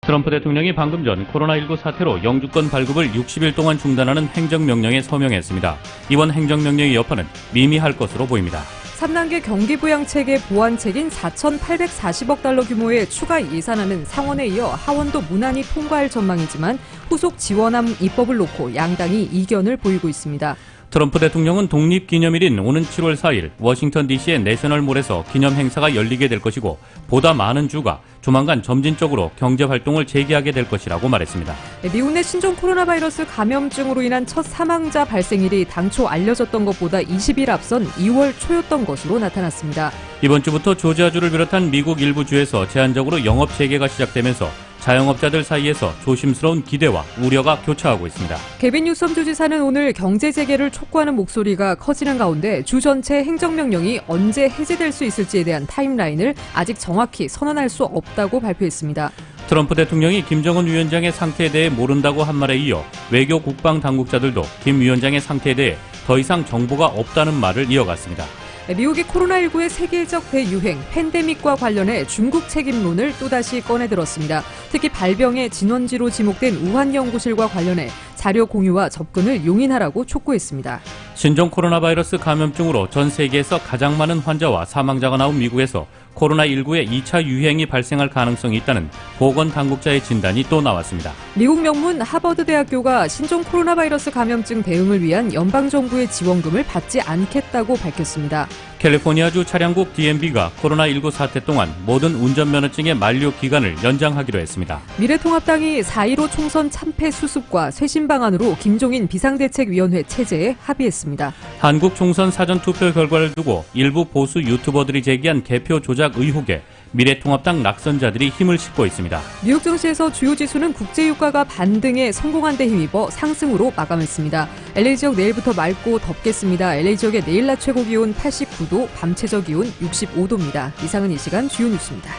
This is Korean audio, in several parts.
트럼프 대통령이 방금 전 코로나19 사태로 영주권 발급을 60일 동안 중단하는 행정명령에 서명했습니다. 이번 행정명령의 여파는 미미할 것으로 보입니다. 3단계 경기부양체계 보완책인 4,840억 달러 규모의 추가 예산안은 상원에 이어 하원도 무난히 통과할 전망이지만 후속 지원안 입법을 놓고 양당이 이견을 보이고 있습니다. 트럼프 대통령은 독립기념일인 오는 7월 4일 워싱턴 DC의 내셔널몰에서 기념 행사가 열리게 될 것이고 보다 많은 주가 조만간 점진적으로 경제활동을 재개하게 될 것이라고 말했습니다. 미국 내 신종 코로나 바이러스 감염증으로 인한 첫 사망자 발생일이 당초 알려졌던 것보다 20일 앞선 2월 초였던 것으로 나타났습니다. 이번 주부터 조지아주를 비롯한 미국 일부 주에서 제한적으로 영업 재개가 시작되면서 자영업자들 사이에서 조심스러운 기대와 우려가 교차하고 있습니다. 개빈 뉴섬 주지사는 오늘 경제 재개를 촉구하는 목소리가 커지는 가운데 주 전체 행정명령이 언제 해제될 수 있을지에 대한 타임라인을 아직 정확히 선언할 수 없다고 발표했습니다. 트럼프 대통령이 김정은 위원장의 상태에 대해 모른다고 한 말에 이어 외교 국방 당국자들도 김 위원장의 상태에 대해 더 이상 정보가 없다는 말을 이어갔습니다. 미국이 코로나19의 세계적 대유행, 팬데믹과 관련해 중국 책임론을 또다시 꺼내들었습니다. 특히 발병의 진원지로 지목된 우한 연구실과 관련해 자료 공유와 접근을 용인하라고 촉구했습니다. 신종 코로나 바이러스 감염증으로 전 세계에서 가장 많은 환자와 사망자가 나온 미국에서 코로나19의 2차 유행이 발생할 가능성이 있다는 보건당국자의 진단이 또 나왔습니다. 미국 명문 하버드대학교가 신종 코로나 바이러스 감염증 대응을 위한 연방정부의 지원금을 받지 않겠다고 밝혔습니다. 캘리포니아주 차량국 DMV가 코로나19 사태 동안 모든 운전면허증의 만료 기간을 연장하기로 했습니다. 미래통합당이 4.15 총선 참패 수습과 쇄신 방안으로 김종인 비상대책위원회 체제에 합의했습니다. 한국 총선 사전투표 결과를 두고 일부 보수 유튜버들이 제기한 개표 조작 의혹에 미래통합당 낙선자들이 힘을 싣고 있습니다. 뉴욕 증시에서 주요 지수는 국제유가가 반등에 성공한 데 힘입어 상승으로 마감했습니다. LA 지역 내일부터 맑고 덥겠습니다. LA 지역의 내일 낮 최고 기온 89도, 밤 최저 기온 65도입니다. 이상은 이 시간 주요 뉴스입니다.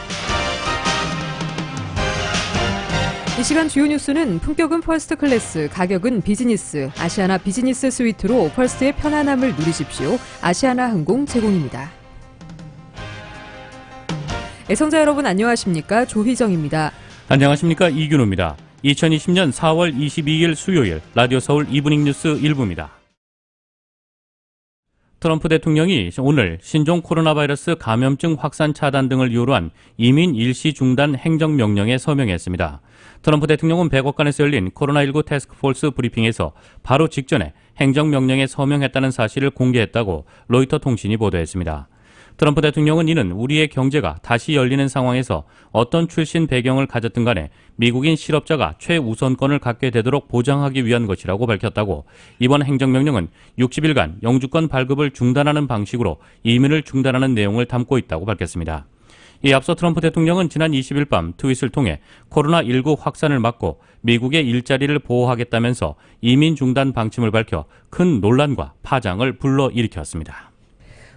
이 시간 주요 뉴스는 품격은 퍼스트 클래스, 가격은 비즈니스, 아시아나 비즈니스 스위트로 퍼스트의 편안함을 누리십시오. 아시아나 항공 제공입니다. 애청자 여러분 안녕하십니까? 조희정입니다. 안녕하십니까? 이균호입니다. 2020년 4월 22일 수요일 라디오 서울 이브닝 뉴스 1부입니다. 트럼프 대통령이 오늘 신종 코로나 바이러스 감염증 확산 차단 등을 이유로 한 이민 일시 중단 행정명령에 서명했습니다. 트럼프 대통령은 백악관에서 열린 코로나19 태스크포스 브리핑에서 바로 직전에 행정명령에 서명했다는 사실을 공개했다고 로이터 통신이 보도했습니다. 트럼프 대통령은 이는 우리의 경제가 다시 열리는 상황에서 어떤 출신 배경을 가졌든 간에 미국인 실업자가 최우선권을 갖게 되도록 보장하기 위한 것이라고 밝혔다고 이번 행정명령은 60일간 영주권 발급을 중단하는 방식으로 이민을 중단하는 내용을 담고 있다고 밝혔습니다. 이에 앞서 트럼프 대통령은 지난 20일 밤 트윗을 통해 코로나19 확산을 막고 미국의 일자리를 보호하겠다면서 이민 중단 방침을 밝혀 큰 논란과 파장을 불러일으켰습니다.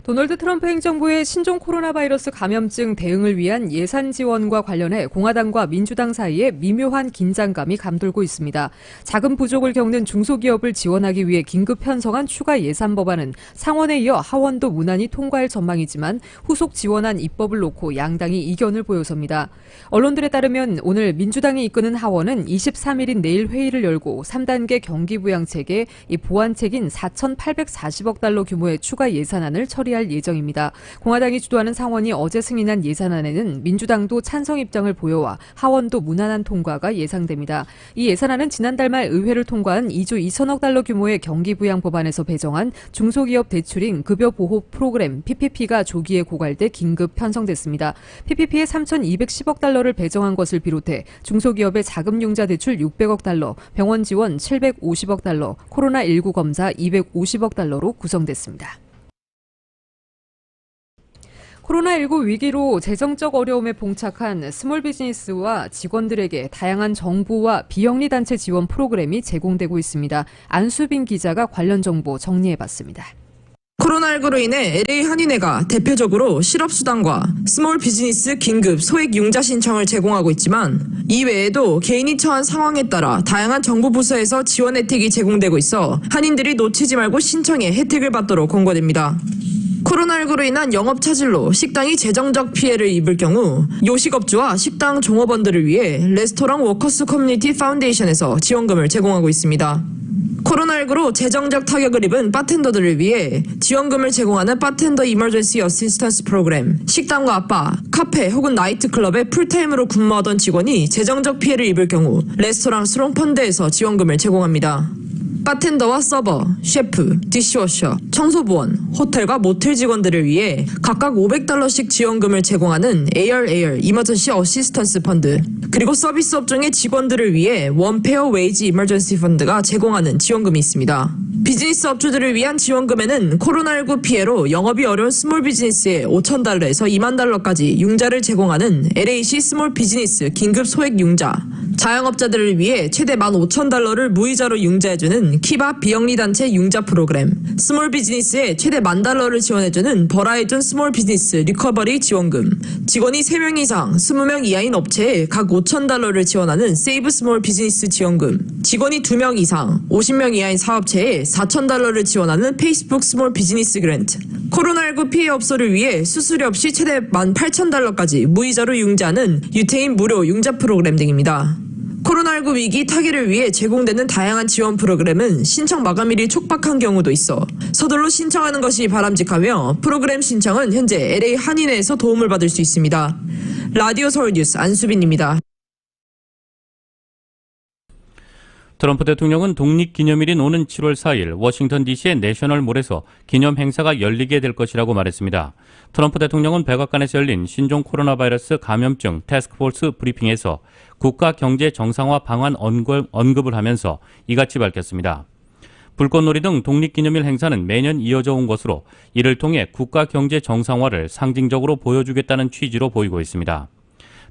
도널드 트럼프 행정부의 신종 코로나 바이러스 감염증 대응을 위한 예산 지원과 관련해 공화당과 민주당 사이에 미묘한 긴장감이 감돌고 있습니다. 자금 부족을 겪는 중소기업을 지원하기 위해 긴급 편성한 추가 예산 법안은 상원에 이어 하원도 무난히 통과할 전망이지만 후속 지원안 입법을 놓고 양당이 이견을 보여섭니다. 언론들에 따르면 오늘 민주당이 이끄는 하원은 23일인 내일 회의를 열고 3단계 경기부양책에 이 보완책인 4,840억 달러 규모의 추가 예산안을 처리할 예정입니다. 공화당이 주도하는 상원이 어제 승인한 예산안에는 민주당도 찬성 입장을 보여와 하원도 무난한 통과가 예상됩니다. 이 예산안은 지난달 말 의회를 통과한 2조 2천억 달러 규모의 경기부양 법안에서 배정한 중소기업 대출인 급여보호 프로그램 PPP가 조기에 고갈돼 긴급 편성됐습니다. PPP에 3,210억 달러를 배정한 것을 비롯해 중소기업의 자금융자 대출 600억 달러, 병원 지원 750억 달러, 코로나19 검사 250억 달러로 구성됐습니다. 코로나19 위기로 재정적 어려움에 봉착한 스몰 비즈니스와 직원들에게 다양한 정부와 비영리단체 지원 프로그램이 제공되고 있습니다. 안수빈 기자가 관련 정보 정리해봤습니다. 코로나19로 인해 LA 한인회가 대표적으로 실업수당과 스몰 비즈니스 긴급 소액 융자 신청을 제공하고 있지만 이 외에도 개인이 처한 상황에 따라 다양한 정부 부서에서 지원 혜택이 제공되고 있어 한인들이 놓치지 말고 신청해 혜택을 받도록 권고됩니다. 코로나19로 인한 영업 차질로 식당이 재정적 피해를 입을 경우 요식업주와 식당 종업원들을 위해 레스토랑 워커스 커뮤니티 파운데이션에서 지원금을 제공하고 있습니다. 코로나19로 재정적 타격을 입은 바텐더들을 위해 지원금을 제공하는 바텐더 이머전시 어시스턴스 프로그램, 식당과 아빠, 카페 혹은 나이트클럽에 풀타임으로 근무하던 직원이 재정적 피해를 입을 경우 레스토랑 스롱펀드에서 지원금을 제공합니다. 바텐더와 서버, 셰프, 디시워셔, 청소부원, 호텔과 모텔 직원들을 위해 각각 $500씩 지원금을 제공하는 ARAR 이머전시 어시스턴스 펀드, 그리고 서비스 업종의 직원들을 위해 원페어 웨이지 이머전시 펀드가 제공하는 지원금이 있습니다. 비즈니스 업주들을 위한 지원금에는 코로나19 피해로 영업이 어려운 스몰 비즈니스에 $5,000에서 $20,000까지 융자를 제공하는 LAC 스몰 비즈니스 긴급 소액 융자, 자영업자들을 위해 최대 $15,000를 무이자로 융자해주는 키바 비영리단체 융자 프로그램, 스몰 비즈니스에 최대 $10,000를 지원해주는 버라이즌 스몰 비즈니스 리커버리 지원금, 직원이 3명 이상, 20명 이하인 업체에 각 $5,000를 지원하는 세이브 스몰 비즈니스 지원금, 직원이 2명 이상, 50명 이하인 사업체에 $4,000를 지원하는 페이스북 스몰 비즈니스 그랜트, 코로나19 피해 업소를 위해 수수료 없이 최대 $18,000까지 무이자로 융자하는 유태인 무료 융자 프로그램 등입니다. 코로나19 위기 타개를 위해 제공되는 다양한 지원 프로그램은 신청 마감일이 촉박한 경우도 있어 서둘러 신청하는 것이 바람직하며 프로그램 신청은 현재 LA 한인회에서 도움을 받을 수 있습니다. 라디오 서울 뉴스 안수빈입니다. 트럼프 대통령은 독립기념일인 오는 7월 4일 워싱턴 DC의 내셔널몰에서 기념 행사가 열리게 될 것이라고 말했습니다. 트럼프 대통령은 백악관에서 열린 신종 코로나 바이러스 감염증 태스크포스 브리핑에서 국가 경제 정상화 방안 언급을 하면서 이같이 밝혔습니다. 불꽃놀이 등 독립기념일 행사는 매년 이어져 온 것으로 이를 통해 국가 경제 정상화를 상징적으로 보여주겠다는 취지로 보이고 있습니다.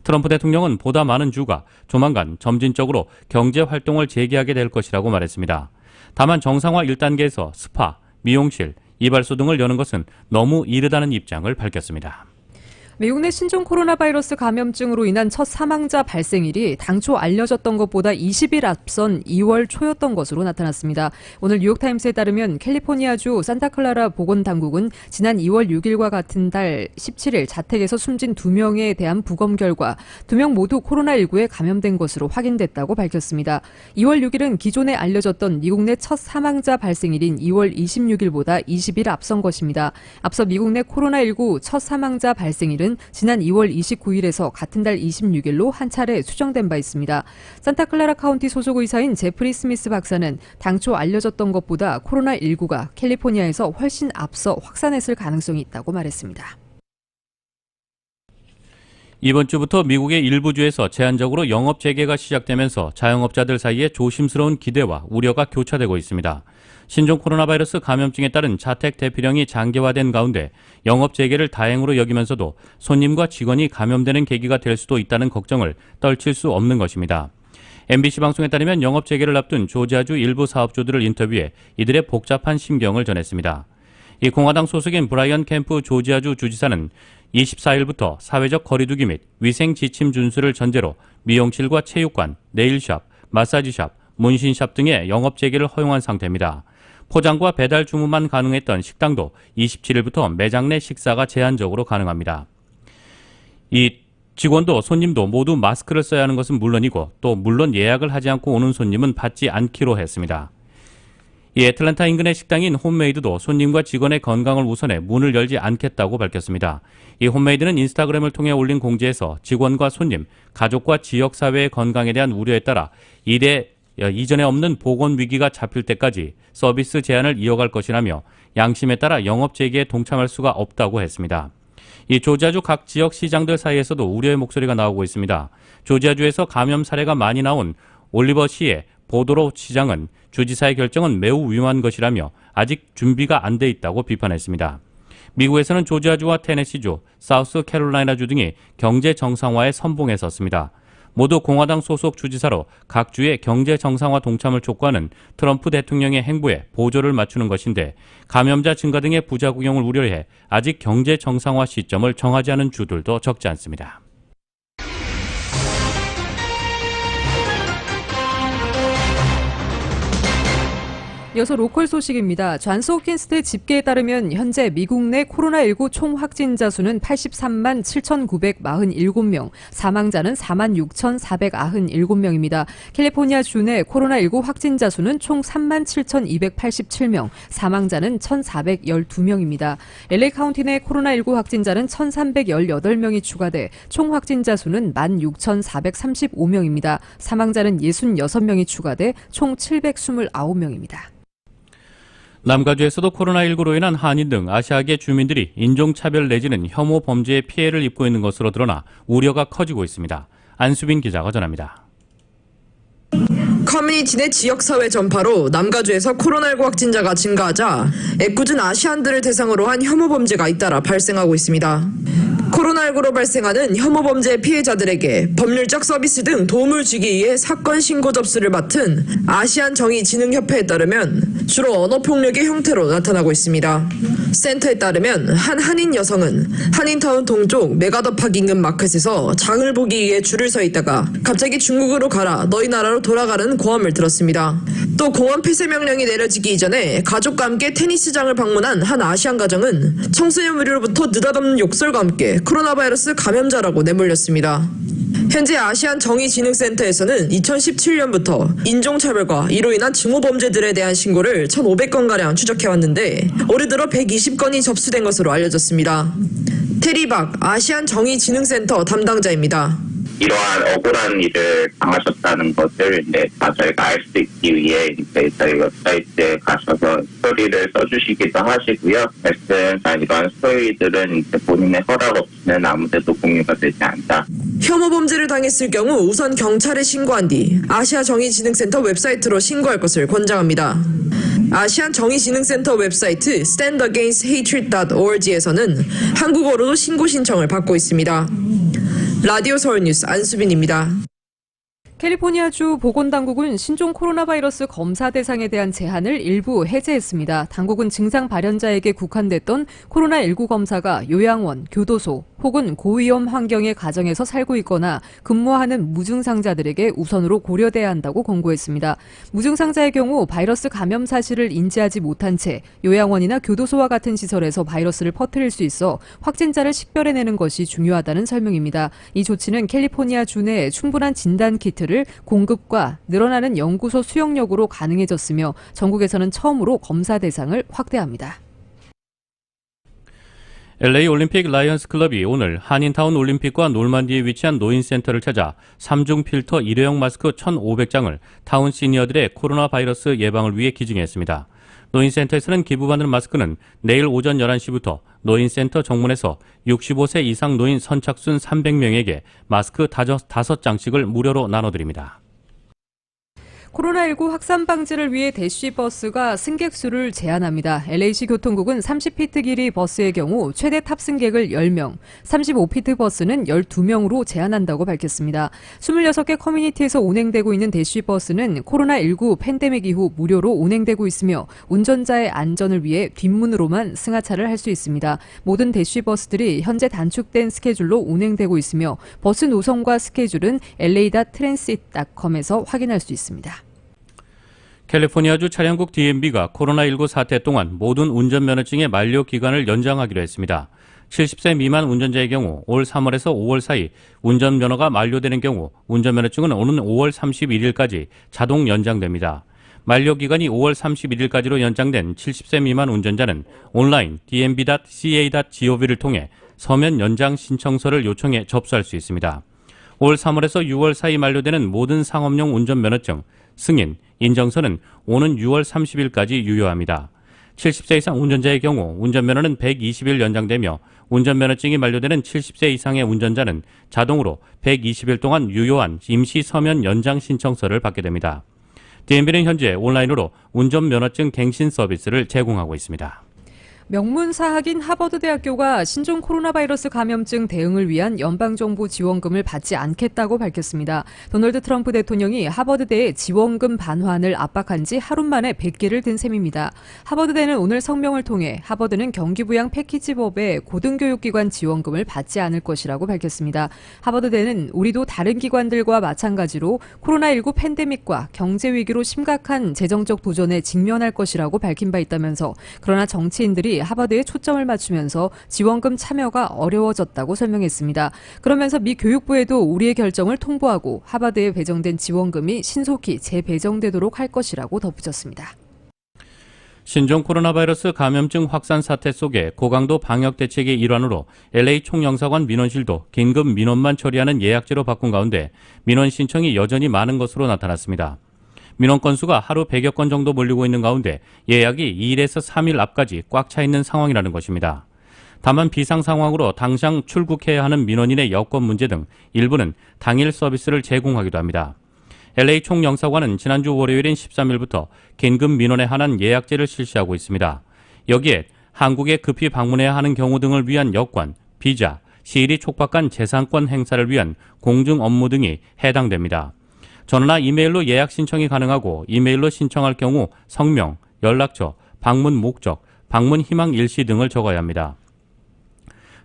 트럼프 대통령은 보다 많은 주가 조만간 점진적으로 경제 활동을 재개하게 될 것이라고 말했습니다. 다만 정상화 1단계에서 스파, 미용실, 이발소 등을 여는 것은 너무 이르다는 입장을 밝혔습니다. 미국 내 신종 코로나 바이러스 감염증으로 인한 첫 사망자 발생일이 당초 알려졌던 것보다 20일 앞선 2월 초였던 것으로 나타났습니다. 오늘 뉴욕타임스에 따르면 캘리포니아주 산타클라라 보건당국은 지난 2월 6일과 같은 달 17일 자택에서 숨진 2명에 대한 부검 결과 2명 모두 코로나19에 감염된 것으로 확인됐다고 밝혔습니다. 2월 6일은 기존에 알려졌던 미국 내 첫 사망자 발생일인 2월 26일보다 20일 앞선 것입니다. 앞서 미국 내 코로나19 첫 사망자 발생일은 지난 2월 29일에서 같은 달 26일로 한 차례 수정된 바 있습니다. 산타클라라 카운티 소속 의사인 제프리 스미스 박사는 당초 알려졌던 것보다 코로나19가 캘리포니아에서 훨씬 앞서 확산했을 가능성이 있다고 말했습니다. 이번 주부터 미국의 일부 주에서 제한적으로 영업 재개가 시작되면서 자영업자들 사이에 조심스러운 기대와 우려가 교차되고 있습니다. 신종 코로나 바이러스 감염증에 따른 자택 대피령이 장기화된 가운데 영업 재개를 다행으로 여기면서도 손님과 직원이 감염되는 계기가 될 수도 있다는 걱정을 떨칠 수 없는 것입니다. MBC 방송에 따르면 영업 재개를 앞둔 조지아주 일부 사업주들을 인터뷰해 이들의 복잡한 심경을 전했습니다. 이 공화당 소속인 브라이언 캠프 조지아주 주지사는 24일부터 사회적 거리두기 및 위생 지침 준수를 전제로 미용실과 체육관, 네일샵, 마사지샵, 문신샵 등의 영업 재개를 허용한 상태입니다. 포장과 배달 주문만 가능했던 식당도 27일부터 매장 내 식사가 제한적으로 가능합니다. 이 직원도 손님도 모두 마스크를 써야 하는 것은 물론이고 또 물론 예약을 하지 않고 오는 손님은 받지 않기로 했습니다. 이 애틀랜타 인근의 식당인 홈메이드도 손님과 직원의 건강을 우선해 문을 열지 않겠다고 밝혔습니다. 이 홈메이드는 인스타그램을 통해 올린 공지에서 직원과 손님, 가족과 지역사회의 건강에 대한 우려에 따라 이전에 없는 보건 위기가 잡힐 때까지 서비스 제한을 이어갈 것이라며 양심에 따라 영업 재개에 동참할 수가 없다고 했습니다. 이 조지아주 각 지역 시장들 사이에서도 우려의 목소리가 나오고 있습니다. 조지아주에서 감염 사례가 많이 나온 올리버시의 보도로 시장은 주지사의 결정은 매우 위험한 것이라며 아직 준비가 안 돼 있다고 비판했습니다. 미국에서는 조지아주와 테네시주, 사우스 캐롤라이나주 등이 경제 정상화에 선봉에 섰습니다. 모두 공화당 소속 주지사로 각 주의 경제 정상화 동참을 촉구하는 트럼프 대통령의 행보에 보조를 맞추는 것인데 감염자 증가 등의 부작용을 우려해 아직 경제 정상화 시점을 정하지 않은 주들도 적지 않습니다. 이어서 로컬 소식입니다. 존스 홉킨스대 집계에 따르면 현재 미국 내 코로나19 총 확진자 수는 83만 7,947명, 사망자는 4만 6,497명입니다. 캘리포니아 주 내 코로나19 확진자 수는 총 3만 7,287명, 사망자는 1,412명입니다. LA 카운티 내 코로나19 확진자는 1,318명이 추가돼 총 확진자 수는 16,435명입니다. 사망자는 66명이 추가돼 총 729명입니다. 남가주에서도 코로나19로 인한 한인 등 아시아계 주민들이 인종차별 내지는 혐오 범죄의 피해를 입고 있는 것으로 드러나 우려가 커지고 있습니다. 안수빈 기자가 전합니다. 커뮤니티 내 지역사회 전파로 남가주에서 코로나19 확진자가 증가하자 애꿎은 아시안들을 대상으로 한 혐오 범죄가 잇따라 발생하고 있습니다. 코로나19로 발생하는 혐오 범죄 피해자들에게 법률적 서비스 등 도움을 주기 위해 사건 신고 접수를 맡은 아시안 정의진흥협회에 따르면 주로 언어폭력의 형태로 나타나고 있습니다. 센터에 따르면 한 한인 여성은 한인타운 동쪽 메가더팍 인근 마켓에서 장을 보기 위해 줄을 서 있다가 갑자기 중국으로 가라 너희 나라로 돌아가라는 고함을 들었습니다. 또 공원 폐쇄 명령이 내려지기 이전에 가족과 함께 테니스장을 방문한 한 아시안 가정은 청소년 무리로부터 느닷없는 욕설과 함께 코로나 바이러스 감염자라고 내몰렸습니다. 현재 아시안 정의진흥센터에서는 2017년부터 인종차별과 이로 인한 증오범죄들에 대한 신고를 1,500건가량 추적해왔는데 올해 들어 120건이 접수된 것으로 알려졌습니다. 테리박 아시안 정의진흥센터 담당자입니다. 이러한 억울한 일을 당하셨다는 것을 저희가 알 수 있기 위해 저희 웹사이트에 가셔서 스토리를 써주시기도 하시고요. 말씀상 이러한 스토리들은 본인의 허락 없이는 아무데도 공유가 되지 않다. 혐오 범죄를 당했을 경우 우선 경찰에 신고한 뒤 아시아 정의진흥센터 웹사이트로 신고할 것을 권장합니다. 아시안 정의진흥센터 웹사이트 standagainsthatred.org에서는 한국어로도 신고 신청을 받고 있습니다. 라디오 서울 뉴스 안수빈입니다. 캘리포니아주 보건당국은 신종 코로나 바이러스 검사 대상에 대한 제한을 일부 해제했습니다. 당국은 증상 발현자에게 국한됐던 코로나19 검사가 요양원, 교도소 혹은 고위험 환경의 가정에서 살고 있거나 근무하는 무증상자들에게 우선으로 고려돼야 한다고 권고했습니다. 무증상자의 경우 바이러스 감염 사실을 인지하지 못한 채 요양원이나 교도소와 같은 시설에서 바이러스를 퍼뜨릴 수 있어 확진자를 식별해내는 것이 중요하다는 설명입니다. 이 조치는 캘리포니아주 내에 충분한 진단 키트를 공급과 늘어나는 연구소 수용력으로 가능해졌으며 전국에서는 처음으로 검사 대상을 확대합니다. LA 올림픽 라이언스 클럽이 오늘 한인타운 올림픽과 놀만디에 위치한 노인센터를 찾아 3중 필터 일회용 마스크 1,500장을 타운 시니어들의 코로나 바이러스 예방을 위해 기증했습니다. 노인센터에서는 기부받는 마스크는 내일 오전 11시부터 노인센터 정문에서 65세 이상 노인 선착순 300명에게 마스크 5장씩을 무료로 나눠드립니다. 코로나19 확산 방지를 위해 대쉬버스가 승객 수를 제한합니다. LA시 교통국은 30피트 길이 버스의 경우 최대 탑승객을 10명, 35피트 버스는 12명으로 제한한다고 밝혔습니다. 26개 커뮤니티에서 운행되고 있는 대쉬버스는 코로나19 팬데믹 이후 무료로 운행되고 있으며 운전자의 안전을 위해 뒷문으로만 승하차를 할 수 있습니다. 모든 대쉬버스들이 현재 단축된 스케줄로 운행되고 있으며 버스 노선과 스케줄은 la.transit.com에서 확인할 수 있습니다. 캘리포니아주 차량국 DMV가 코로나19 사태 동안 모든 운전면허증의 만료 기간을 연장하기로 했습니다. 70세 미만 운전자의 경우 올 3월에서 5월 사이 운전면허가 만료되는 경우 운전면허증은 오는 5월 31일까지 자동 연장됩니다. 만료기간이 5월 31일까지로 연장된 70세 미만 운전자는 온라인 dmv.ca.gov를 통해 서면 연장 신청서를 요청해 접수할 수 있습니다. 올 3월에서 6월 사이 만료되는 모든 상업용 운전면허증, 승인, 인정서는 오는 6월 30일까지 유효합니다. 70세 이상 운전자의 경우 운전면허는 120일 연장되며 운전면허증이 만료되는 70세 이상의 운전자는 자동으로 120일 동안 유효한 임시 서면 연장 신청서를 받게 됩니다. DMV는 현재 온라인으로 운전면허증 갱신 서비스를 제공하고 있습니다. 명문사학인 하버드대학교가 신종 코로나 바이러스 감염증 대응을 위한 연방정부 지원금을 받지 않겠다고 밝혔습니다. 도널드 트럼프 대통령이 하버드대의 지원금 반환을 압박한 지 하루 만에 100개를 든 셈입니다. 하버드대는 오늘 성명을 통해 하버드는 경기부양 패키지법의 고등교육기관 지원금을 받지 않을 것이라고 밝혔습니다. 하버드대는 우리도 다른 기관들과 마찬가지로 코로나19 팬데믹과 경제위기로 심각한 재정적 도전에 직면할 것이라고 밝힌 바 있다면서 그러나 정치인들이 하버드에 초점을 맞추면서 지원금 참여가 어려워졌다고 설명했습니다. 그러면서 미 교육부에도 우리의 결정을 통보하고 하버드에 배정된 지원금이 신속히 재배정되도록 할 것이라고 덧붙였습니다. 신종 코로나 바이러스 감염증 확산 사태 속에 고강도 방역 대책의 일환으로 LA 총영사관 민원실도 긴급 민원만 처리하는 예약제로 바꾼 가운데 민원 신청이 여전히 많은 것으로 나타났습니다. 민원 건수가 하루 100여 건 정도 몰리고 있는 가운데 예약이 2일에서 3일 앞까지 꽉 차 있는 상황이라는 것입니다. 다만 비상 상황으로 당장 출국해야 하는 민원인의 여권 문제 등 일부는 당일 서비스를 제공하기도 합니다. LA 총영사관은 지난주 월요일인 13일부터 긴급 민원에 한한 예약제를 실시하고 있습니다. 여기에 한국에 급히 방문해야 하는 경우 등을 위한 여권, 비자, 시일이 촉박한 재산권 행사를 위한 공중 업무 등이 해당됩니다. 전화나 이메일로 예약 신청이 가능하고 이메일로 신청할 경우 성명, 연락처, 방문 목적, 방문 희망 일시 등을 적어야 합니다.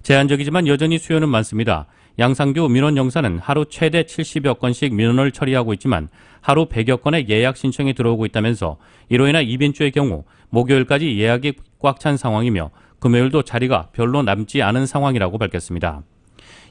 제한적이지만 여전히 수요는 많습니다. 양상규 민원영사는 하루 최대 70여 건씩 민원을 처리하고 있지만 하루 100여 건의 예약 신청이 들어오고 있다면서 이로 인해 이번 주의 경우 목요일까지 예약이 꽉 찬 상황이며 금요일도 자리가 별로 남지 않은 상황이라고 밝혔습니다.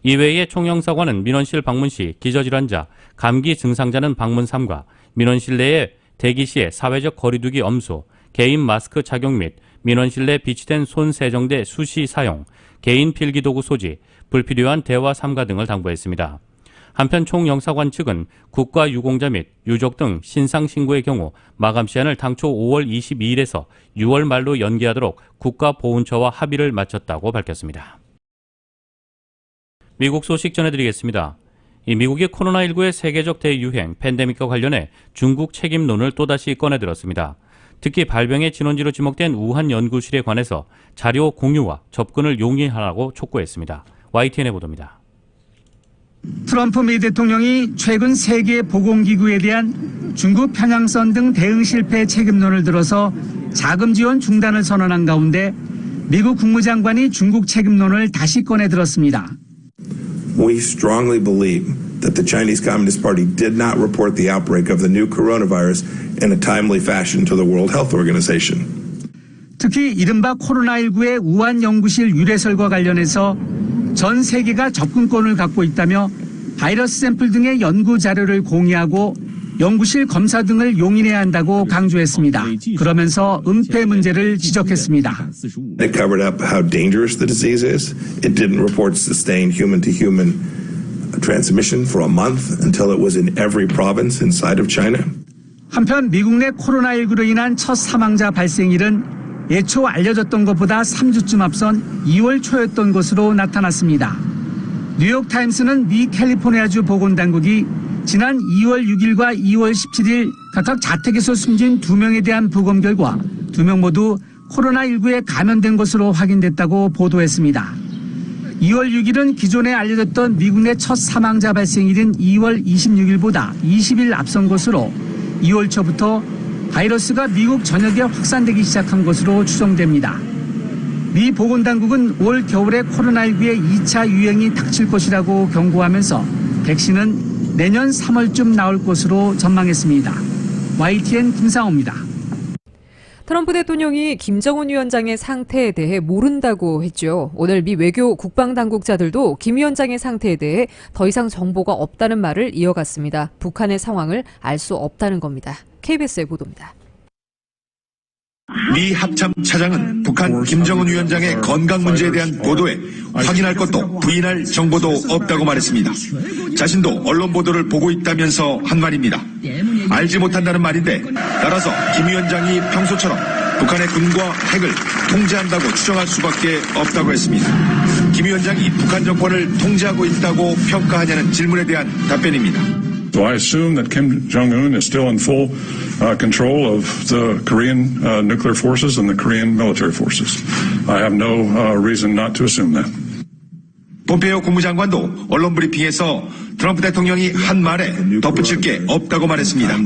이외에 총영사관은 민원실 방문 시 기저질환자, 감기 증상자는 방문 삼가, 민원실 내에 대기 시에 사회적 거리두기 엄수, 개인 마스크 착용 및 민원실 내 비치된 손 세정대 수시 사용, 개인 필기도구 소지, 불필요한 대화 삼가 등을 당부했습니다. 한편 총영사관 측은 국가 유공자 및 유족 등 신상 신고의 경우 마감 시한을 당초 5월 22일에서 6월 말로 연기하도록 국가보훈처와 합의를 마쳤다고 밝혔습니다. 미국 소식 전해드리겠습니다. 미국이 코로나19의 세계적 대유행, 팬데믹과 관련해 중국 책임론을 또다시 꺼내들었습니다. 특히 발병의 진원지로 지목된 우한 연구실에 관해서 자료 공유와 접근을 용인하라고 촉구했습니다. YTN의 보도입니다. 트럼프 미 대통령이 최근 세계 보건기구에 대한 중국 평양선 등 대응 실패 책임론을 들어서 자금 지원 중단을 선언한 가운데 미국 국무장관이 중국 책임론을 다시 꺼내들었습니다. We strongly believe that the Chinese Communist Party did not report the outbreak of the new coronavirus in a timely fashion to the World Health Organization. 특히 이른바 코로나19의 우한 연구실 유래설과 관련해서 전 세계가 접근권을 갖고 있다며 바이러스 샘플 등의 연구 자료를 공유하고 연구실 검사 등을 용인해야 한다고 강조했습니다. 그러면서 은폐 문제를 지적했습니다. It covered up how dangerous the disease is. It didn't report sustained human-to-human transmission for a month until it was in every province inside of China. 한편 미국 내 코로나19로 인한 첫 사망자 발생일은 예초 알려졌던 것보다 3주쯤 앞선 2월 초였던 것으로 나타났습니다. 뉴욕타임스는 미 캘리포니아주 보건당국이 지난 2월 6일과 2월 17일 각각 자택에서 숨진 2명에 대한 부검 결과 2명 모두 코로나19에 감염된 것으로 확인됐다고 보도했습니다. 2월 6일은 기존에 알려졌던 미국 내 첫 사망자 발생일인 2월 26일보다 20일 앞선 것으로 2월 초부터 바이러스가 미국 전역에 확산되기 시작한 것으로 추정됩니다. 미 보건당국은 올 겨울에 코로나19의 2차 유행이 닥칠 것이라고 경고하면서 백신은 내년 3월쯤 나올 것으로 전망했습니다. YTN 김상호입니다. 트럼프 대통령이 김정은 위원장의 상태에 대해 모른다고 했죠. 오늘 미 외교 국방당국자들도 김 위원장의 상태에 대해 더 이상 정보가 없다는 말을 이어갔습니다. 북한의 상황을 알 수 없다는 겁니다. KBS의 보도입니다. 미 합참 차장은 북한 김정은 위원장의 건강 문제에 대한 보도에 확인할 것도 부인할 정보도 없다고 말했습니다. 자신도 언론 보도를 보고 있다면서 한 말입니다. 알지 못한다는 말인데 따라서 김 위원장이 평소처럼 북한의 군과 핵을 통제한다고 추정할 수밖에 없다고 했습니다. 김 위원장이 북한 정권을 통제하고 있다고 평가하냐는 질문에 대한 답변입니다. So I assume that Kim Jong-un is still in full control of the Korean nuclear forces and the Korean military forces. I have no reason not to assume that. 폼페이오 국무장관도 언론 브리핑에서 트럼프 대통령이 한 말에 덧붙일 게 없다고 말했습니다.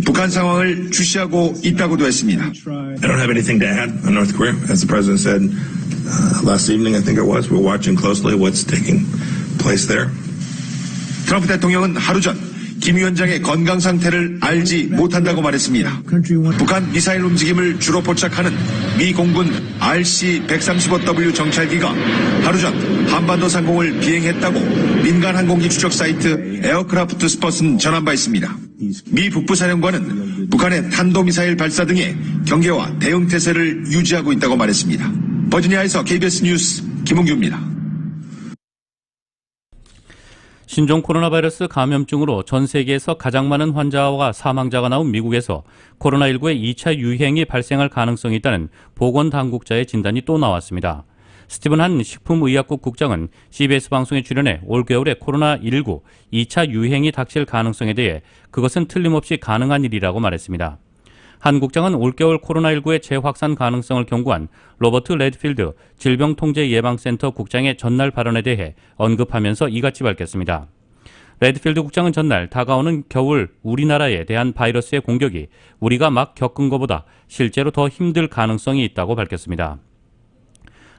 북한 상황을 주시하고 있다고도 했습니다. I don't have anything to add on North Korea. As the president said last evening, I think it was, we're watching closely what's taking place there. 트럼프 대통령은 하루 전 김 위원장의 건강 상태를 알지 못한다고 말했습니다. 북한 미사일 움직임을 주로 포착하는 미 공군 RC-135W 정찰기가 하루 전 한반도 상공을 비행했다고 민간 항공기 추적 사이트 에어크래프트 스폿은 전한 바 있습니다. 미 북부사령관은 북한의 탄도미사일 발사 등의 경계와 대응 태세를 유지하고 있다고 말했습니다. 버지니아에서 KBS 뉴스 김홍규입니다. 신종 코로나 바이러스 감염증으로 전 세계에서 가장 많은 환자와 사망자가 나온 미국에서 코로나19의 2차 유행이 발생할 가능성이 있다는 보건당국자의 진단이 또 나왔습니다. 스티븐 한 식품의약국 국장은 CBS 방송에 출연해 올겨울에 코로나19 2차 유행이 닥칠 가능성에 대해 그것은 틀림없이 가능한 일이라고 말했습니다. 한 국장은 올겨울 코로나19의 재확산 가능성을 경고한 로버트 레드필드 질병통제예방센터 국장의 전날 발언에 대해 언급하면서 이같이 밝혔습니다. 레드필드 국장은 전날 다가오는 겨울 우리나라에 대한 바이러스의 공격이 우리가 막 겪은 것보다 실제로 더 힘들 가능성이 있다고 밝혔습니다.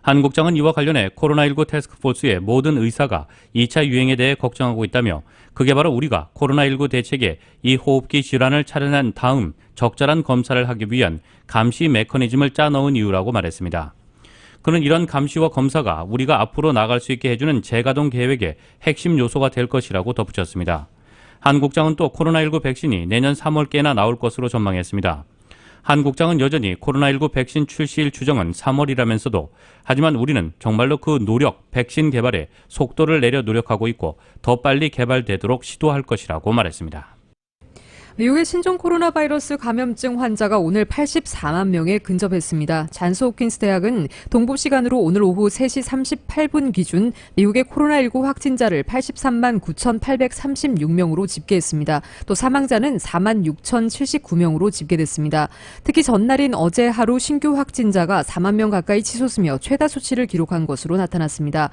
한 국장은 이와 관련해 코로나19 태스크포스의 모든 의사가 2차 유행에 대해 걱정하고 있다며 그게 바로 우리가 코로나19 대책에 이 호흡기 질환을 차단한 다음 적절한 검사를 하기 위한 감시 메커니즘을 짜넣은 이유라고 말했습니다. 그는 이런 감시와 검사가 우리가 앞으로 나갈 수 있게 해주는 재가동 계획의 핵심 요소가 될 것이라고 덧붙였습니다. 한 국장은 또 코로나19 백신이 내년 3월께나 나올 것으로 전망했습니다. 한 국장은 여전히 코로나19 백신 출시일 추정은 3월이라면서도 하지만 우리는 정말로 그 노력, 백신 개발에 속도를 내려 노력하고 있고 더 빨리 개발되도록 시도할 것이라고 말했습니다. 미국의 신종 코로나 바이러스 감염증 환자가 오늘 84만 명에 근접했습니다. 잔스 홉킨스 대학은 동부 시간으로 오늘 오후 3시 38분 기준 미국의 코로나19 확진자를 83만 9,836명으로 집계했습니다. 또 사망자는 4만 6,079명으로 집계됐습니다. 특히 전날인 어제 하루 신규 확진자가 4만 명 가까이 치솟으며 최다 수치를 기록한 것으로 나타났습니다.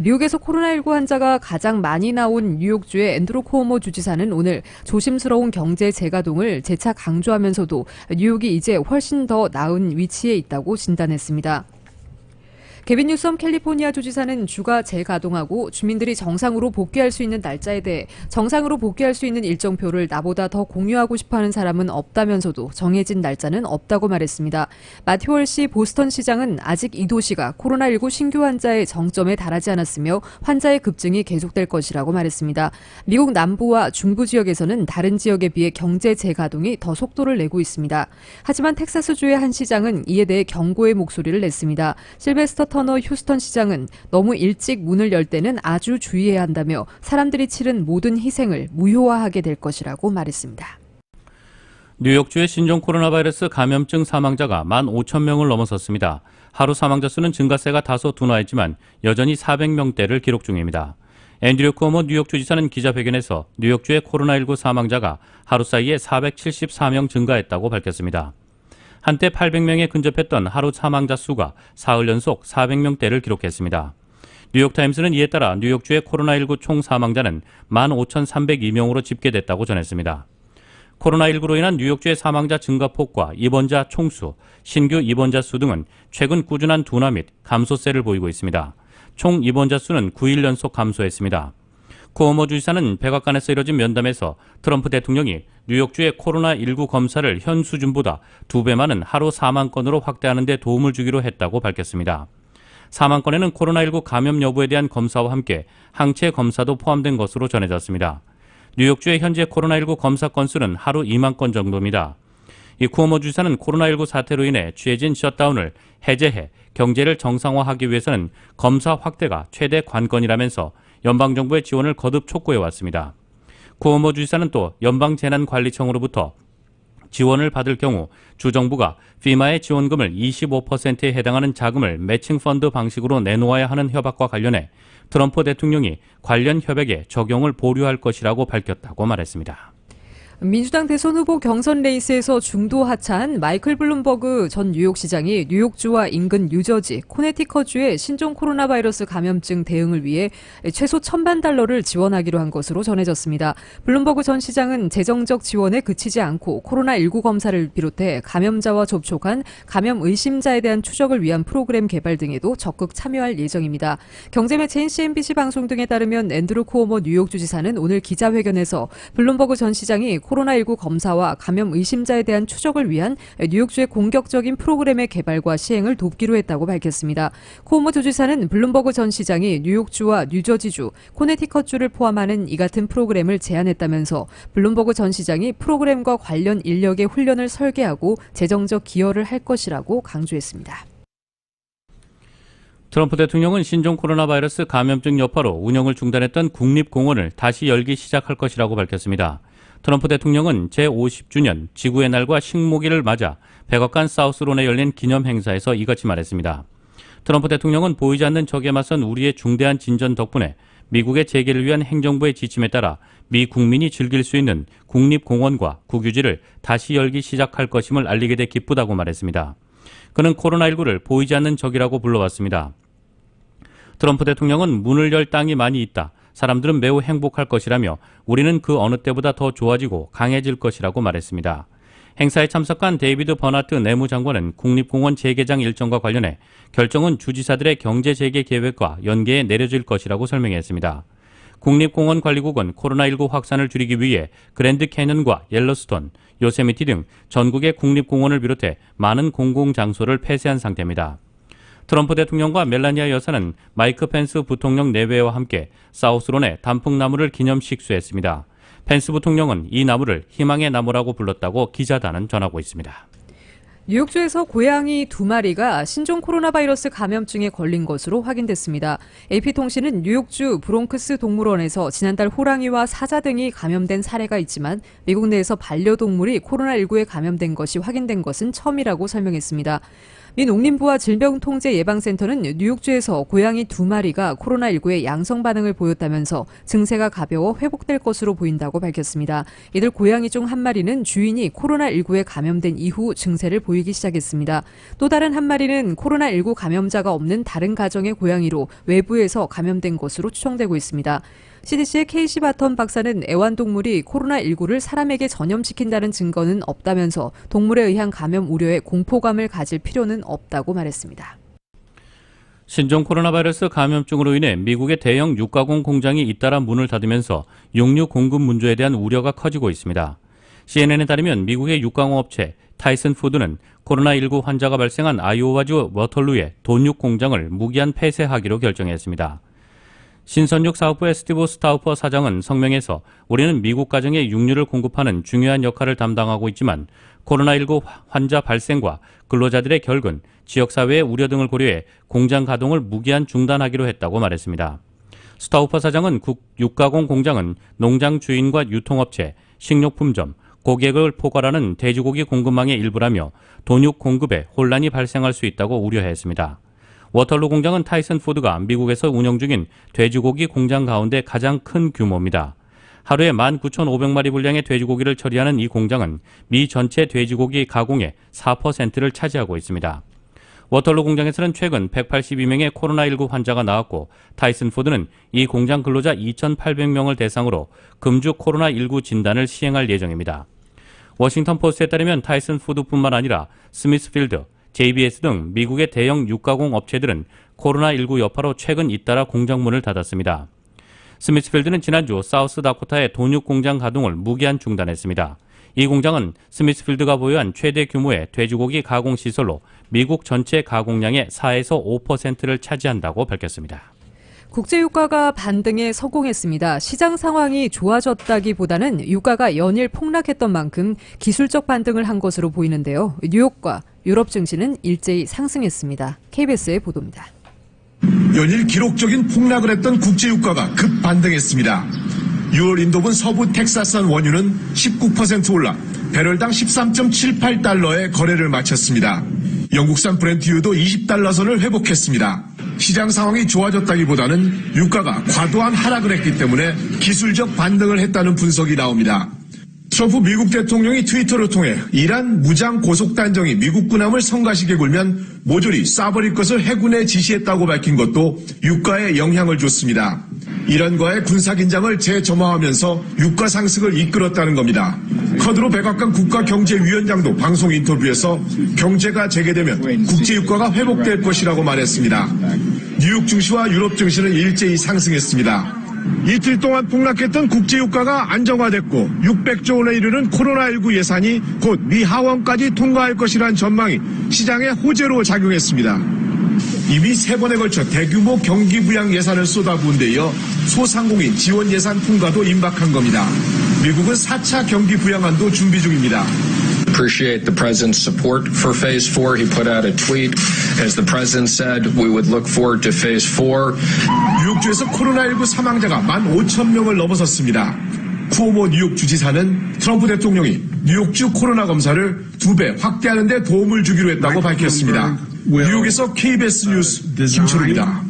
미국에서 코로나19 환자가 가장 많이 나온 뉴욕주의 앤드루 쿠오모 주지사는 오늘 조심스러운 경제 재가동을 재차 강조하면서도 뉴욕이 이제 훨씬 더 나은 위치에 있다고 진단했습니다. 게빈 뉴섬 캘리포니아 주지사는 주가 재가동하고 주민들이 정상으로 복귀할 수 있는 날짜에 대해 정상으로 복귀할 수 있는 일정표를 나보다 더 공유하고 싶어하는 사람은 없다면서도 정해진 날짜는 없다고 말했습니다. 마티 월시 보스턴 시장은 아직 이 도시가 코로나19 신규 환자의 정점에 달하지 않았으며 환자의 급증이 계속될 것이라고 말했습니다. 미국 남부와 중부 지역에서는 다른 지역에 비해 경제 재가동이 더 속도를 내고 있습니다. 하지만 텍사스주의 한 시장은 이에 대해 경고의 목소리를 냈습니다. 실베스터 터너 휴스턴 시장은 너무 일찍 문을 열 때는 아주 주의해야 한다며 사람들이 치른 모든 희생을 무효화하게 될 것이라고 말했습니다. 뉴욕주의 신종 코로나 바이러스 감염증 사망자가 15,000명을 넘어섰습니다. 하루 사망자 수는 증가세가 다소 둔화했지만 여전히 400명대를 기록 중입니다. 앤드류 쿠오모 뉴욕주 지사는 기자회견에서 뉴욕주의 코로나19 사망자가 하루 사이에 474명 증가했다고 밝혔습니다. 한때 800명에 근접했던 하루 사망자 수가 사흘 연속 400명대를 기록했습니다. 뉴욕타임스는 이에 따라 뉴욕주의 코로나19 총 사망자는 15,302명으로 집계됐다고 전했습니다. 코로나19로 인한 뉴욕주의 사망자 증가폭과 입원자 총수, 신규 입원자 수 등은 최근 꾸준한 둔화 및 감소세를 보이고 있습니다. 총 입원자 수는 9일 연속 감소했습니다. 쿠오모 주지사는 백악관에서 이뤄진 면담에서 트럼프 대통령이 뉴욕주의 코로나19 검사를 현 수준보다 2배 많은 하루 4만 건으로 확대하는 데 도움을 주기로 했다고 밝혔습니다. 4만 건에는 코로나19 감염 여부에 대한 검사와 함께 항체 검사도 포함된 것으로 전해졌습니다. 뉴욕주의 현재 코로나19 검사 건수는 하루 2만 건 정도입니다. 이 쿠오모 주지사는 코로나19 사태로 인해 취해진 셧다운을 해제해 경제를 정상화하기 위해서는 검사 확대가 최대 관건이라면서 연방정부의 지원을 거듭 촉구해왔습니다. 쿠오모 주지사는 또 연방재난관리청으로부터 지원을 받을 경우 주정부가 FEMA의 지원금을 25%에 해당하는 자금을 매칭 펀드 방식으로 내놓아야 하는 협약과 관련해 트럼프 대통령이 관련 협약에 적용을 보류할 것이라고 밝혔다고 말했습니다. 민주당 대선 후보 경선 레이스에서 중도 하차한 마이클 블룸버그 전 뉴욕시장이 뉴욕주와 인근 뉴저지, 코네티컷주의 신종 코로나 바이러스 감염증 대응을 위해 최소 $1,000만 지원하기로 한 것으로 전해졌습니다. 블룸버그 전 시장은 재정적 지원에 그치지 않고 코로나19 검사를 비롯해 감염자와 접촉한 감염 의심자에 대한 추적을 위한 프로그램 개발 등에도 적극 참여할 예정입니다. 경제매체인 CNBC 방송 등에 따르면 앤드루 쿠오모 뉴욕주지사는 오늘 기자회견에서 블룸버그 전 시장이 코로나19 검사와 감염 의심자에 대한 추적을 위한 뉴욕주의 공격적인 프로그램의 개발과 시행을 돕기로 했다고 밝혔습니다. 쿠오모 주지사는 블룸버그 전 시장이 뉴욕주와 뉴저지주, 코네티컷주를 포함하는 이 같은 프로그램을 제안했다면서 블룸버그 전 시장이 프로그램과 관련 인력의 훈련을 설계하고 재정적 기여를 할 것이라고 강조했습니다. 트럼프 대통령은 신종 코로나 바이러스 감염증 여파로 운영을 중단했던 국립공원을 다시 열기 시작할 것이라고 밝혔습니다. 트럼프 대통령은 제50주년 지구의 날과 식목일을 맞아 백악관 사우스론에 열린 기념 행사에서 이같이 말했습니다. 트럼프 대통령은 보이지 않는 적에 맞선 우리의 중대한 진전 덕분에 미국의 재개를 위한 행정부의 지침에 따라 미 국민이 즐길 수 있는 국립공원과 국유지를 다시 열기 시작할 것임을 알리게 돼 기쁘다고 말했습니다. 그는 코로나19를 보이지 않는 적이라고 불러왔습니다. 트럼프 대통령은 문을 열 땅이 많이 있다. 사람들은 매우 행복할 것이라며 우리는 그 어느 때보다 더 좋아지고 강해질 것이라고 말했습니다. 행사에 참석한 데이비드 버나트 내무장관은 국립공원 재개장 일정과 관련해 결정은 주지사들의 경제 재개 계획과 연계에 내려질 것이라고 설명했습니다. 국립공원관리국은 코로나19 확산을 줄이기 위해 그랜드 캐년과 옐로스톤, 요세미티 등 전국의 국립공원을 비롯해 많은 공공장소를 폐쇄한 상태입니다. 트럼프 대통령과 멜라니아 여사는 마이크 펜스 부통령 내외와 함께 사우스론의 단풍나무를 기념 식수했습니다. 펜스 부통령은 이 나무를 희망의 나무라고 불렀다고 기자단은 전하고 있습니다. 뉴욕주에서 고양이 2마리가 신종 코로나 바이러스 감염증에 걸린 것으로 확인됐습니다. AP통신은 뉴욕주 브롱크스 동물원에서 지난달 호랑이와 사자 등이 감염된 사례가 있지만 미국 내에서 반려동물이 코로나19에 감염된 것이 확인된 것은 처음이라고 설명했습니다. 미 농림부와 질병통제예방센터는 뉴욕주에서 고양이 2마리가 코로나19에 양성 반응을 보였다면서 증세가 가벼워 회복될 것으로 보인다고 밝혔습니다. 이들 고양이 중 1마리는 주인이 코로나19에 감염된 이후 증세를 보이기 시작했습니다. 또 다른 1마리는 코로나19 감염자가 없는 다른 가정의 고양이로 외부에서 감염된 것으로 추정되고 있습니다. CDC의 케이시 바턴 박사는 애완동물이 코로나19를 사람에게 전염시킨다는 증거는 없다면서 동물에 의한 감염 우려에 공포감을 가질 필요는 없다고 말했습니다. 신종 코로나 바이러스 감염증으로 인해 미국의 대형 육가공 공장이 잇따라 문을 닫으면서 육류 공급 문제에 대한 우려가 커지고 있습니다. CNN에 따르면 미국의 육가공업체 타이슨 푸드는 코로나19 환자가 발생한 아이오와주 워털루의 돈육 공장을 무기한 폐쇄하기로 결정했습니다. 신선육 사업부의 스티브 스타우퍼 사장은 성명에서 우리는 미국 가정에 육류를 공급하는 중요한 역할을 담당하고 있지만 코로나19 환자 발생과 근로자들의 결근, 지역사회의 우려 등을 고려해 공장 가동을 무기한 중단하기로 했다고 말했습니다. 스타우퍼 사장은 육가공 공장은 농장 주인과 유통업체, 식료품점, 고객을 포괄하는 돼지고기 공급망의 일부라며 돈육 공급에 혼란이 발생할 수 있다고 우려했습니다. 워털루 공장은 타이슨 푸드가 미국에서 운영 중인 돼지고기 공장 가운데 가장 큰 규모입니다. 하루에 19,500마리 분량의 돼지고기를 처리하는 이 공장은 미 전체 돼지고기 가공의 4%를 차지하고 있습니다. 워털루 공장에서는 최근 182명의 코로나19 환자가 나왔고 타이슨 푸드는 이 공장 근로자 2,800명을 대상으로 금주 코로나19 진단을 시행할 예정입니다. 워싱턴 포스트에 따르면 타이슨 푸드뿐만 아니라 스미스필드, JBS 등 미국의 대형 육가공 업체들은 코로나19 여파로 최근 잇따라 공장 문을 닫았습니다. 스미스필드는 지난주 사우스다코타의 돈육 공장 가동을 무기한 중단했습니다. 이 공장은 스미스필드가 보유한 최대 규모의 돼지고기 가공 시설로 미국 전체 가공량의 4에서 5%를 차지한다고 밝혔습니다. 국제유가가 반등에 성공했습니다. 시장 상황이 좋아졌다기보다는 유가가 연일 폭락했던 만큼 기술적 반등을 한 것으로 보이는데요. 뉴욕과 유럽 증시는 일제히 상승했습니다. KBS의 보도입니다. 연일 기록적인 폭락을 했던 국제유가가 급 반등했습니다. 6월 인도분 서부 텍사스산 원유는 19% 올라 배럴당 13.78달러의 거래를 마쳤습니다. 영국산 브렌트유도 20달러 선을 회복했습니다. 시장 상황이 좋아졌다기보다는 유가가 과도한 하락을 했기 때문에 기술적 반등을 했다는 분석이 나옵니다. 트럼프 미국 대통령이 트위터를 통해 이란 무장 고속단정이 미국 군함을 성가시게 굴면 모조리 쏴버릴 것을 해군에 지시했다고 밝힌 것도 유가에 영향을 줬습니다. 이란과의 군사긴장을 재점화하면서 유가 상승을 이끌었다는 겁니다. 커드로 백악관 국가경제위원장도 방송 인터뷰에서 경제가 재개되면 국제유가가 회복될 것이라고 말했습니다. 뉴욕 증시와 유럽 증시는 일제히 상승했습니다. 이틀 동안 폭락했던 국제유가가 안정화됐고 600조 원에 이르는 코로나19 예산이 곧 미 하원까지 통과할 것이란 전망이 시장의 호재로 작용했습니다. 이미 3번에 걸쳐 대규모 경기 부양 예산을 쏟아부은 데 이어 소상공인 지원 예산 통과도 임박한 겁니다. 미국은 4차 경기 부양안도 준비 중입니다. Appreciate the president's support for phase 4. He put out a tweet. As the president said, we would look forward to phase 4. 뉴욕주에서 코로나19 사망자가 15,000명을 넘어섰습니다. 쿠오모 뉴욕 주지사는 트럼프 대통령이 뉴욕주 코로나 검사를 2배 확대하는 데 도움을 주기로 했다고 밝혔습니다. 뉴욕에서 KBS 뉴스 김철우입니다.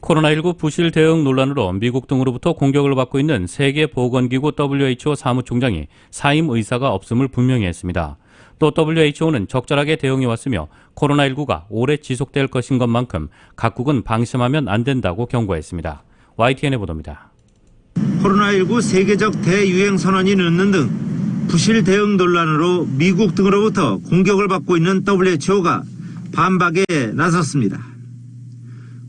코로나19 부실 대응 논란으로 미국 등으로부터 공격을 받고 있는 세계보건기구 WHO 사무총장이 사임 의사가 없음을 분명히 했습니다. 또 WHO는 적절하게 대응해왔으며 코로나19가 오래 지속될 것인 것만큼 각국은 방심하면 안 된다고 경고했습니다. YTN의 보도입니다. 코로나19 세계적 대유행 선언이 늦는 등 부실 대응 논란으로 미국 등으로부터 공격을 받고 있는 WHO가 반박에 나섰습니다.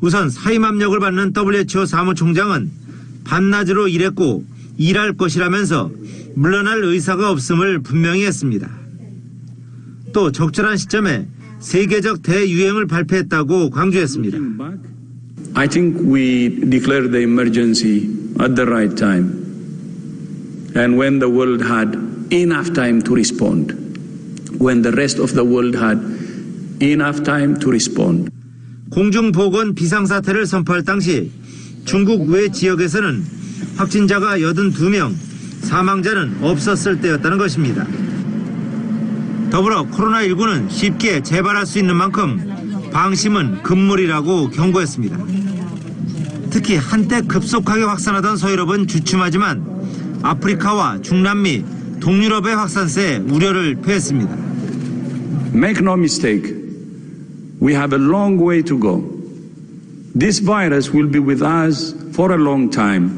우선 사임 압력을 받는 WHO 사무총장은 밤낮으로 일했고 일할 것이라면서 물러날 의사가 없음을 분명히 했습니다. 또 적절한 시점에 세계적 대유행을 발표했다고 강조했습니다. I think we declared the emergency at the right time and when the world had enough time to respond, when the rest of the world had enough time to respond. 공중보건 비상사태를 선포할 당시 중국 외 지역에서는 확진자가 82명, 사망자는 없었을 때였다는 것입니다. 더불어 코로나19는 쉽게 재발할 수 있는 만큼 방심은 금물이라고 경고했습니다. 특히 한때 급속하게 확산하던 서유럽은 주춤하지만 아프리카와 중남미, 동유럽의 확산세에 우려를 표했습니다. Make no mistake. We have a long way to go. This virus will be with us for a long time.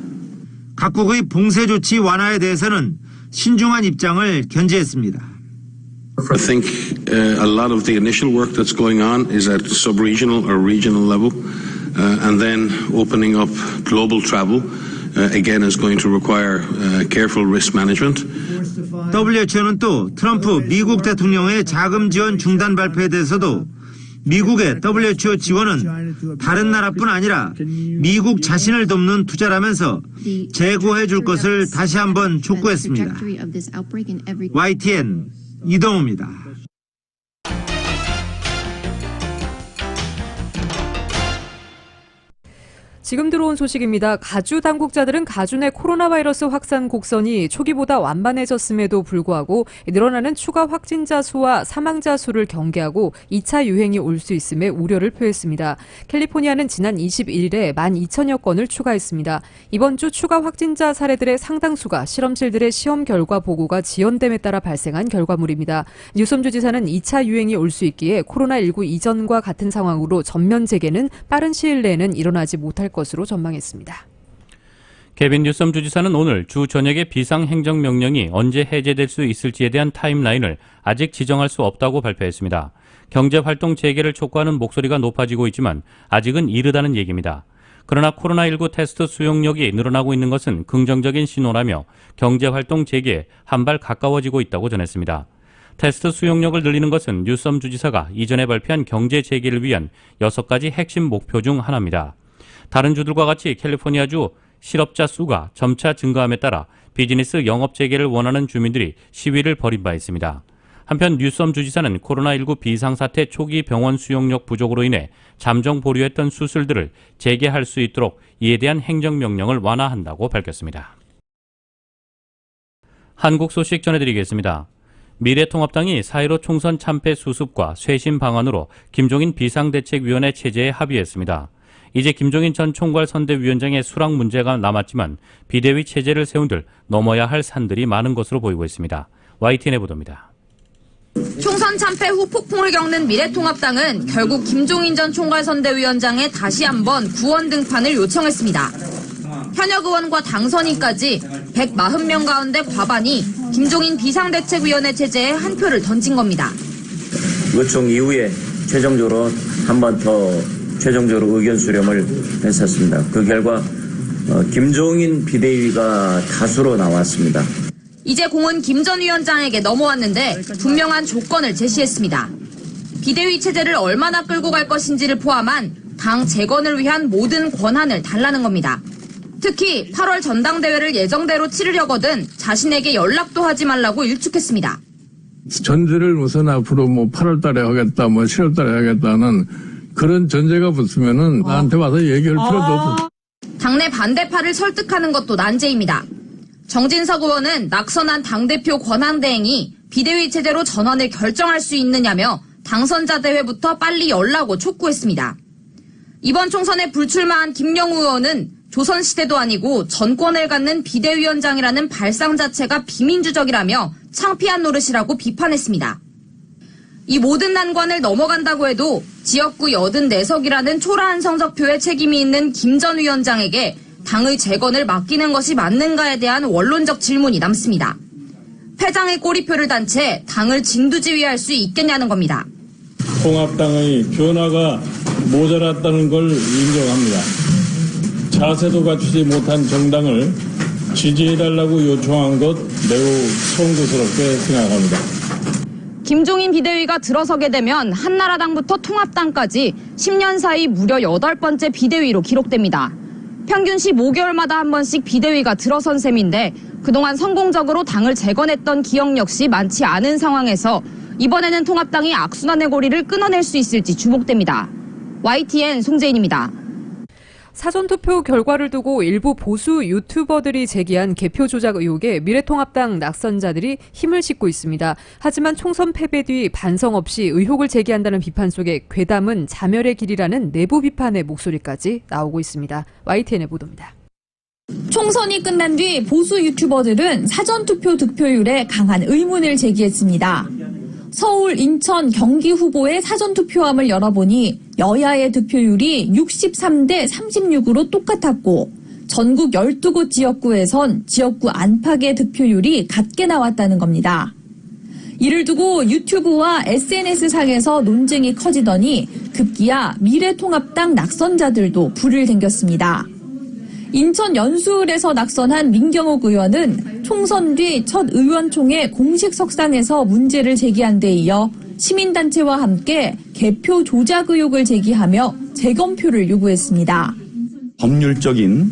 각국의 봉쇄 조치 완화에 대해서는 신중한 입장을 견지했습니다. I think a lot of the initial work that's going on is at sub-regional or regional level, and then opening up global travel again is going to require careful risk management. WHO는 또 트럼프 미국 대통령의 자금 지원 중단 발표에 대해서도 미국의 WHO 지원은 다른 나라뿐 아니라 미국 자신을 돕는 투자라면서 재고해 줄 것을 다시 한번 촉구했습니다. YTN 이동우입니다. 지금 들어온 소식입니다. 가주 당국자들은 가주 내 코로나 바이러스 확산 곡선이 초기보다 완만해졌음에도 불구하고 늘어나는 추가 확진자 수와 사망자 수를 경계하고 2차 유행이 올 수 있음에 우려를 표했습니다. 캘리포니아는 지난 21일에 12,000여 건을 추가했습니다. 이번 주 추가 확진자 사례들의 상당수가 실험실들의 시험 결과 보고가 지연됨에 따라 발생한 결과물입니다. 뉴섬 주지사는 2차 유행이 올 수 있기에 코로나19 이전과 같은 상황으로 전면 재개는 빠른 시일 내에는 일어나지 못할 것으로 전망했습니다. 케빈 뉴섬 주지사는 오늘 주 전역의 비상행정명령이 언제 해제될 수 있을지에 대한 타임라인을 아직 지정할 수 없다고 발표했습니다. 경제활동 재개를 촉구하는 목소리가 높아지고 있지만 아직은 이르다는 얘기입니다. 그러나 코로나19 테스트 수용력이 늘어나고 있는 것은 긍정적인 신호라며 경제활동 재개에 한 발 가까워지고 있다고 전했습니다. 테스트 수용력을 늘리는 것은 뉴섬 주지사가 이전에 발표한 경제 재개를 위한 6가지 핵심 목표 중 하나입니다. 다른 주들과 같이 캘리포니아주 실업자 수가 점차 증가함에 따라 비즈니스 영업 재개를 원하는 주민들이 시위를 벌인 바 있습니다. 한편 뉴섬 주지사는 코로나19 비상사태 초기 병원 수용력 부족으로 인해 잠정 보류했던 수술들을 재개할 수 있도록 이에 대한 행정명령을 완화한다고 밝혔습니다. 한국 소식 전해드리겠습니다. 미래통합당이 4.15 총선 참패 수습과 쇄신 방안으로 김종인 비상대책위원회 체제에 합의했습니다. 이제 김종인 전 총괄선대위원장의 수락 문제가 남았지만 비대위 체제를 세운들 넘어야 할 산들이 많은 것으로 보이고 있습니다. YTN의 보도입니다. 총선 참패 후 폭풍을 겪는 미래통합당은 결국 김종인 전 총괄선대위원장에 다시 한번 구원 등판을 요청했습니다. 현역 의원과 당선인까지 140명 가운데 과반이 김종인 비상대책위원회 체제에 한 표를 던진 겁니다. 요청 이후에 최종적으로 한 번 더 최종적으로 의견 수렴을 했었습니다. 그 결과 김종인 비대위가 다수로 나왔습니다. 이제 공은 김 전 위원장에게 넘어왔는데 분명한 조건을 제시했습니다. 비대위 체제를 얼마나 끌고 갈 것인지를 포함한 당 재건을 위한 모든 권한을 달라는 겁니다. 특히 8월 전당대회를 예정대로 치르려거든 자신에게 연락도 하지 말라고 일축했습니다. 전제를 우선 앞으로 8월 달에 하겠다, 7월 달에 하겠다는 그런 전제가 붙으면은 나한테 와서 얘기할 필요도 없어. 당내 반대파를 설득하는 것도 난제입니다. 정진석 의원은 낙선한 당대표 권한대행이 비대위 체제로 전환을 결정할 수 있느냐며 당선자 대회부터 빨리 열라고 촉구했습니다. 이번 총선에 불출마한 김영우 의원은 조선시대도 아니고 전권을 갖는 비대위원장이라는 발상 자체가 비민주적이라며 창피한 노릇이라고 비판했습니다. 이 모든 난관을 넘어간다고 해도 지역구 84석이라는 초라한 성적표에 책임이 있는 김 전 위원장에게 당의 재건을 맡기는 것이 맞는가에 대한 원론적 질문이 남습니다. 패장의 꼬리표를 단 채 당을 진두지휘할 수 있겠냐는 겁니다. 통합당의 변화가 모자랐다는 걸 인정합니다. 자세도 갖추지 못한 정당을 지지해달라고 요청한 것 매우 송구스럽게 생각합니다. 김종인 비대위가 들어서게 되면 한나라당부터 통합당까지 10년 사이 무려 8번째 비대위로 기록됩니다. 평균 15개월마다 한 번씩 비대위가 들어선 셈인데 그동안 성공적으로 당을 재건했던 기억 역시 많지 않은 상황에서 이번에는 통합당이 악순환의 고리를 끊어낼 수 있을지 주목됩니다. YTN 송재인입니다. 사전투표 결과를 두고 일부 보수 유튜버들이 제기한 개표 조작 의혹에 미래통합당 낙선자들이 힘을 싣고 있습니다. 하지만 총선 패배 뒤 반성 없이 의혹을 제기한다는 비판 속에 괴담은 자멸의 길이라는 내부 비판의 목소리까지 나오고 있습니다. YTN의 보도입니다. 총선이 끝난 뒤 보수 유튜버들은 사전투표 득표율에 강한 의문을 제기했습니다. 서울, 인천, 경기 후보의 사전투표함을 열어보니 여야의 득표율이 63대 36으로 똑같았고 전국 12곳 지역구에선 지역구 안팎의 득표율이 같게 나왔다는 겁니다. 이를 두고 유튜브와 SNS상에서 논쟁이 커지더니 급기야 미래통합당 낙선자들도 불을 댕겼습니다. 인천 연수을에서 낙선한 민경욱 의원은 총선 뒤 첫 의원총회 공식 석상에서 문제를 제기한 데 이어 시민단체와 함께 개표 조작 의혹을 제기하며 재검표를 요구했습니다. 법률적인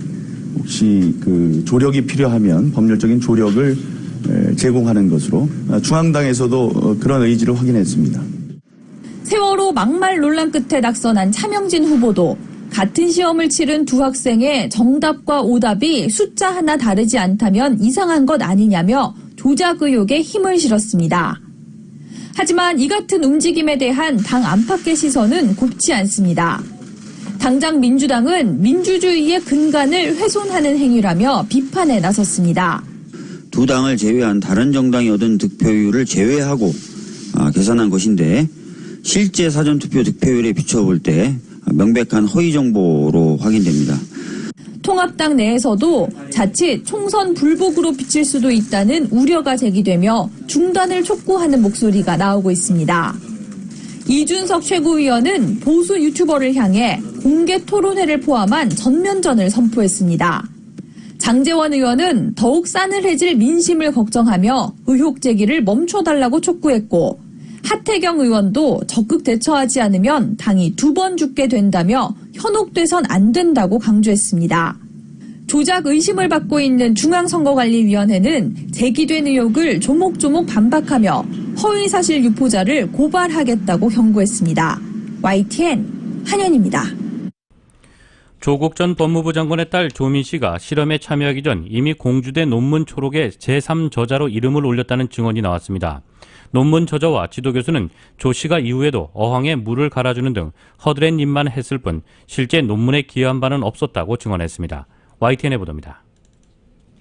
혹시 조력이 필요하면 법률적인 조력을 제공하는 것으로 중앙당에서도 그런 의지를 확인했습니다. 세월호 막말 논란 끝에 낙선한 차명진 후보도 같은 시험을 치른 두 학생의 정답과 오답이 숫자 하나 다르지 않다면 이상한 것 아니냐며 조작 의혹에 힘을 실었습니다. 하지만 이 같은 움직임에 대한 당 안팎의 시선은 곱지 않습니다. 당장 민주당은 민주주의의 근간을 훼손하는 행위라며 비판에 나섰습니다. 두 당을 제외한 다른 정당이 얻은 득표율을 제외하고 계산한 것인데 실제 사전투표 득표율에 비춰볼 때 명백한 허위 정보로 확인됩니다. 통합당 내에서도 자칫 총선 불복으로 비칠 수도 있다는 우려가 제기되며 중단을 촉구하는 목소리가 나오고 있습니다. 이준석 최고위원은 보수 유튜버를 향해 공개 토론회를 포함한 전면전을 선포했습니다. 장제원 의원은 더욱 싸늘해질 민심을 걱정하며 의혹 제기를 멈춰달라고 촉구했고 하태경 의원도 적극 대처하지 않으면 당이 2번 죽게 된다며 현혹돼선 안 된다고 강조했습니다. 조작 의심을 받고 있는 중앙선거관리위원회는 제기된 의혹을 조목조목 반박하며 허위사실 유포자를 고발하겠다고 경고했습니다. YTN 한현입니다. 조국 전 법무부 장관의 딸 조민 씨가 실험에 참여하기 전 이미 공주된 논문 초록에 제3저자로 이름을 올렸다는 증언이 나왔습니다. 논문 저자와 지도 교수는 조 씨가 이후에도 어항에 물을 갈아주는 등 허드렛 일만 했을 뿐 실제 논문에 기여한 바는 없었다고 증언했습니다. YTN의 보도입니다.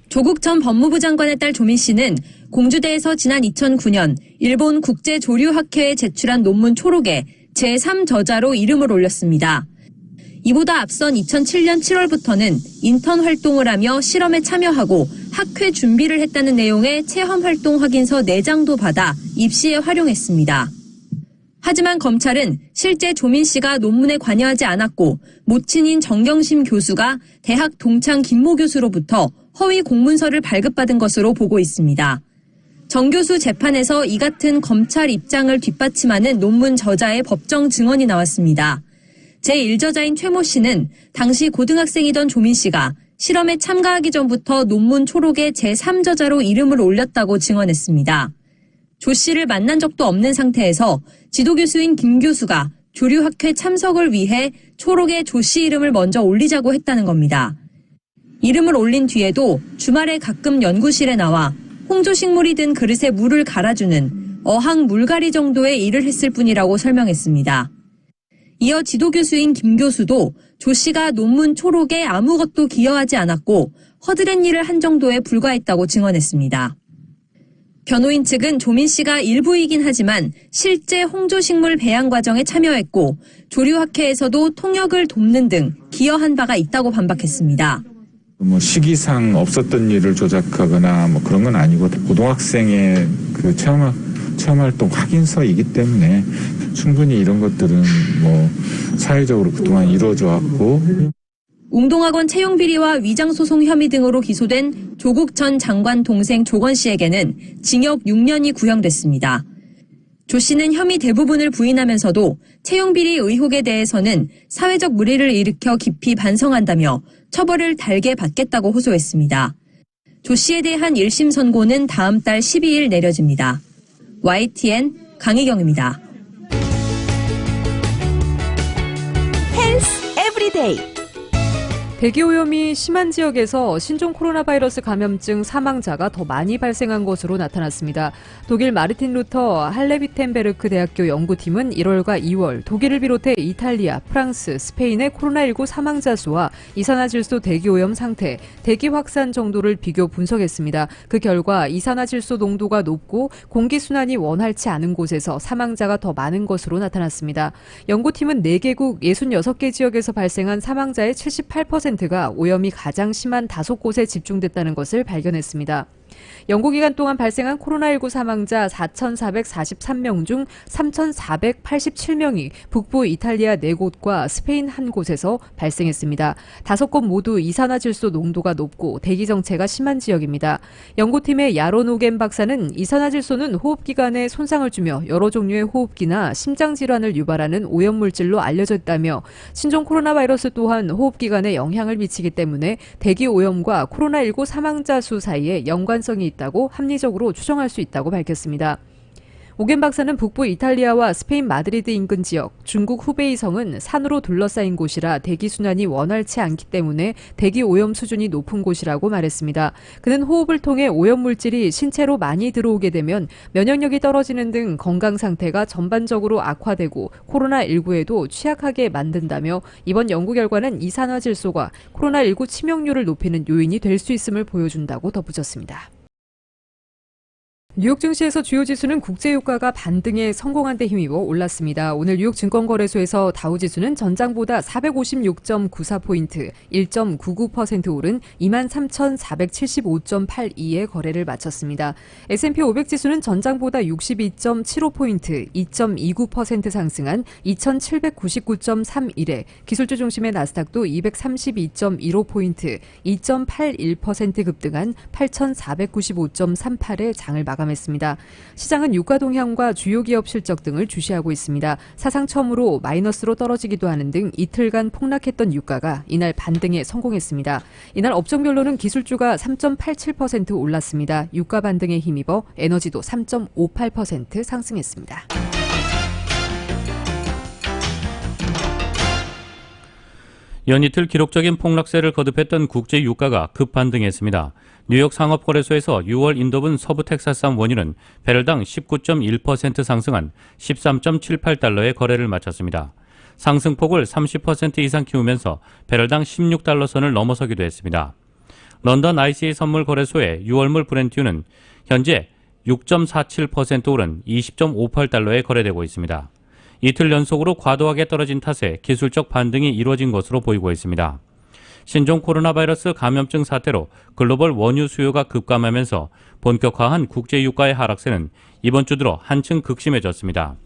조국 전 법무부 장관의 딸 조민 씨는 공주대에서 지난 2009년 일본 국제조류학회에 제출한 논문 초록에 제3저자로 이름을 올렸습니다. 이보다 앞선 2007년 7월부터는 인턴 활동을 하며 실험에 참여하고 학회 준비를 했다는 내용의 체험활동 확인서 4장도 받아 입시에 활용했습니다. 하지만 검찰은 실제 조민 씨가 논문에 관여하지 않았고 모친인 정경심 교수가 대학 동창 김모 교수로부터 허위 공문서를 발급받은 것으로 보고 있습니다. 정 교수 재판에서 이 같은 검찰 입장을 뒷받침하는 논문 저자의 법정 증언이 나왔습니다. 제1저자인 최모 씨는 당시 고등학생이던 조민 씨가 실험에 참가하기 전부터 논문 초록에 제3저자로 이름을 올렸다고 증언했습니다. 조 씨를 만난 적도 없는 상태에서 지도교수인 김 교수가 조류학회 참석을 위해 초록에 조 씨 이름을 먼저 올리자고 했다는 겁니다. 이름을 올린 뒤에도 주말에 가끔 연구실에 나와 홍조식물이 든 그릇에 물을 갈아주는 어항 물갈이 정도의 일을 했을 뿐이라고 설명했습니다. 이어 지도교수인 김 교수도 조 씨가 논문 초록에 아무것도 기여하지 않았고 허드렛 일을 한 정도에 불과했다고 증언했습니다. 변호인 측은 조민 씨가 일부이긴 하지만 실제 홍조식물 배양 과정에 참여했고 조류학회에서도 통역을 돕는 등 기여한 바가 있다고 반박했습니다. 시기상 없었던 일을 조작하거나 그런 건 아니고 고등학생의 그 체험활동 확인서이기 때문에 충분히 이런 것들은 사회적으로 그동안 이루어져 왔고. 웅동학원 채용비리와 위장소송 혐의 등으로 기소된 조국 전 장관 동생 조건 씨에게는 징역 6년이 구형됐습니다. 조 씨는 혐의 대부분을 부인하면서도 채용비리 의혹에 대해서는 사회적 물의를 일으켜 깊이 반성한다며 처벌을 달게 받겠다고 호소했습니다. 조 씨에 대한 1심 선고는 다음 달 12일 내려집니다. YTN 강희경입니다. 헬스 에브리데이. 대기오염이 심한 지역에서 신종 코로나 바이러스 감염증 사망자가 더 많이 발생한 것으로 나타났습니다. 독일 마르틴 루터 할레비텐베르크 대학교 연구팀은 1월과 2월 독일을 비롯해 이탈리아, 프랑스, 스페인의 코로나19 사망자 수와 이산화질소 대기오염 상태, 대기 확산 정도를 비교 분석했습니다. 그 결과 이산화질소 농도가 높고 공기순환이 원활치 않은 곳에서 사망자가 더 많은 것으로 나타났습니다. 연구팀은 4개국 66개 지역에서 발생한 사망자의 78%가 오염이 가장 심한 5곳에 집중됐다는 것을 발견했습니다. 연구기간 동안 발생한 코로나19 사망자 4,443명 중 3,487명이 북부 이탈리아 4곳과 스페인 1곳에서 발생했습니다. 5곳 모두 이산화질소 농도가 높고 대기 정체가 심한 지역입니다. 연구팀의 야론 오겐 박사는 이산화질소는 호흡기관에 손상을 주며 여러 종류의 호흡기나 심장질환을 유발하는 오염물질로 알려져 있다며 신종 코로나 바이러스 또한 호흡기관에 영향을 미치기 때문에 대기 오염과 코로나19 사망자 수 사이에 연관성이 있다고 합리적으로 추정할 수 있다고 밝혔습니다. 오겐 박사는 북부 이탈리아와 스페인 마드리드 인근 지역, 중국 후베이 성은 산으로 둘러싸인 곳이라 대기순환이 원활치 않기 때문에 대기 오염 수준이 높은 곳이라고 말했습니다. 그는 호흡을 통해 오염물질이 신체로 많이 들어오게 되면 면역력이 떨어지는 등 건강 상태가 전반적으로 악화되고 코로나19에도 취약하게 만든다며 이번 연구 결과는 이산화질소가 코로나19 치명률을 높이는 요인이 될 수 있음을 보여준다고 덧붙였습니다. 뉴욕 증시에서 주요 지수는 국제유가가 반등에 성공한 데 힘입어 올랐습니다. 오늘 뉴욕 증권거래소에서 다우지수는 전장보다 456.94포인트, 1.99% 오른 23,475.82의 거래를 마쳤습니다. S&P 500지수는 전장보다 62.75포인트, 2.29% 상승한 2,799.31에 기술주 중심의 나스닥도 232.15포인트, 2.81% 급등한 8,495.38에 장을 마감했습니다. 시장은 유가 동향과 주요 기업 실적 등을 주시하고 있습니다. 사상 처음으로 마이너스로 떨어지기도 하는 등 이틀간 폭락했던 유가가 이날 반등에 성공했습니다. 이날 업종별로는 기술주가 3.87% 올랐습니다. 유가 반등에 힘입어 에너지도 3.58% 상승했습니다. 연이틀 기록적인 폭락세를 거듭했던 국제 유가가 급반등했습니다. 뉴욕 상업거래소에서 6월 인도분 서부 텍사스산 원유는 배럴당 19.1% 상승한 13.78달러의 거래를 마쳤습니다. 상승폭을 30% 이상 키우면서 배럴당 16달러 선을 넘어서기도 했습니다. 런던 ICA 선물 거래소의 6월물 브렌트유는 현재 6.47% 오른 20.58달러에 거래되고 있습니다. 이틀 연속으로 과도하게 떨어진 탓에 기술적 반등이 이루어진 것으로 보이고 있습니다. 신종 코로나 바이러스 감염증 사태로 글로벌 원유 수요가 급감하면서 본격화한 국제 유가의 하락세는 이번 주 들어 한층 극심해졌습니다.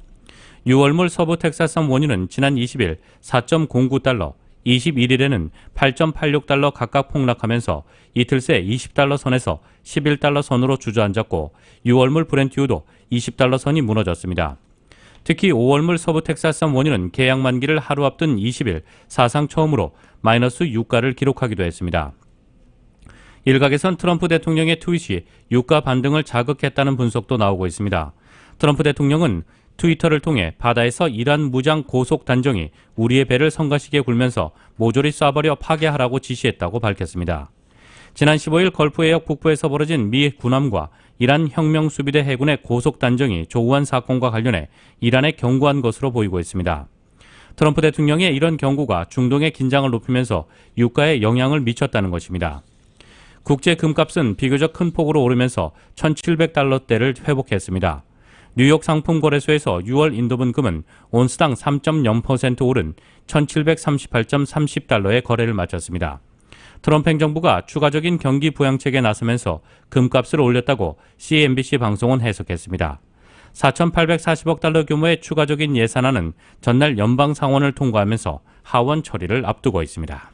6월물 서부 텍사스산 원유는 지난 20일 4.09달러, 21일에는 8.86달러 각각 폭락하면서 이틀 새 20달러 선에서 11달러 선으로 주저앉았고 6월물 브렌트유도 20달러 선이 무너졌습니다. 특히 5월물 서부 텍사스산 원유는 계약 만기를 하루 앞둔 20일 사상 처음으로 마이너스 유가를 기록하기도 했습니다. 일각에선 트럼프 대통령의 트윗이 유가 반등을 자극했다는 분석도 나오고 있습니다. 트럼프 대통령은 트위터를 통해 바다에서 이란 무장 고속 단정이 우리의 배를 성가시게 굴면서 모조리 쏴버려 파괴하라고 지시했다고 밝혔습니다. 지난 15일 걸프 해역 북부에서 벌어진 미 군함과 이란 혁명수비대 해군의 고속 단정이 조우한 사건과 관련해 이란에 경고한 것으로 보이고 있습니다. 트럼프 대통령의 이런 경고가 중동의 긴장을 높이면서 유가에 영향을 미쳤다는 것입니다. 국제 금값은 비교적 큰 폭으로 오르면서 1,700달러대를 회복했습니다. 뉴욕 상품거래소에서 6월 인도분 금은 온스당 3.0% 오른 1,738.30달러의 거래를 마쳤습니다. 트럼프 행정부가 추가적인 경기 부양책에 나서면서 금값을 올렸다고 CNBC 방송은 해석했습니다. 4,840억 달러 규모의 추가적인 예산안은 전날 연방 상원을 통과하면서 하원 처리를 앞두고 있습니다.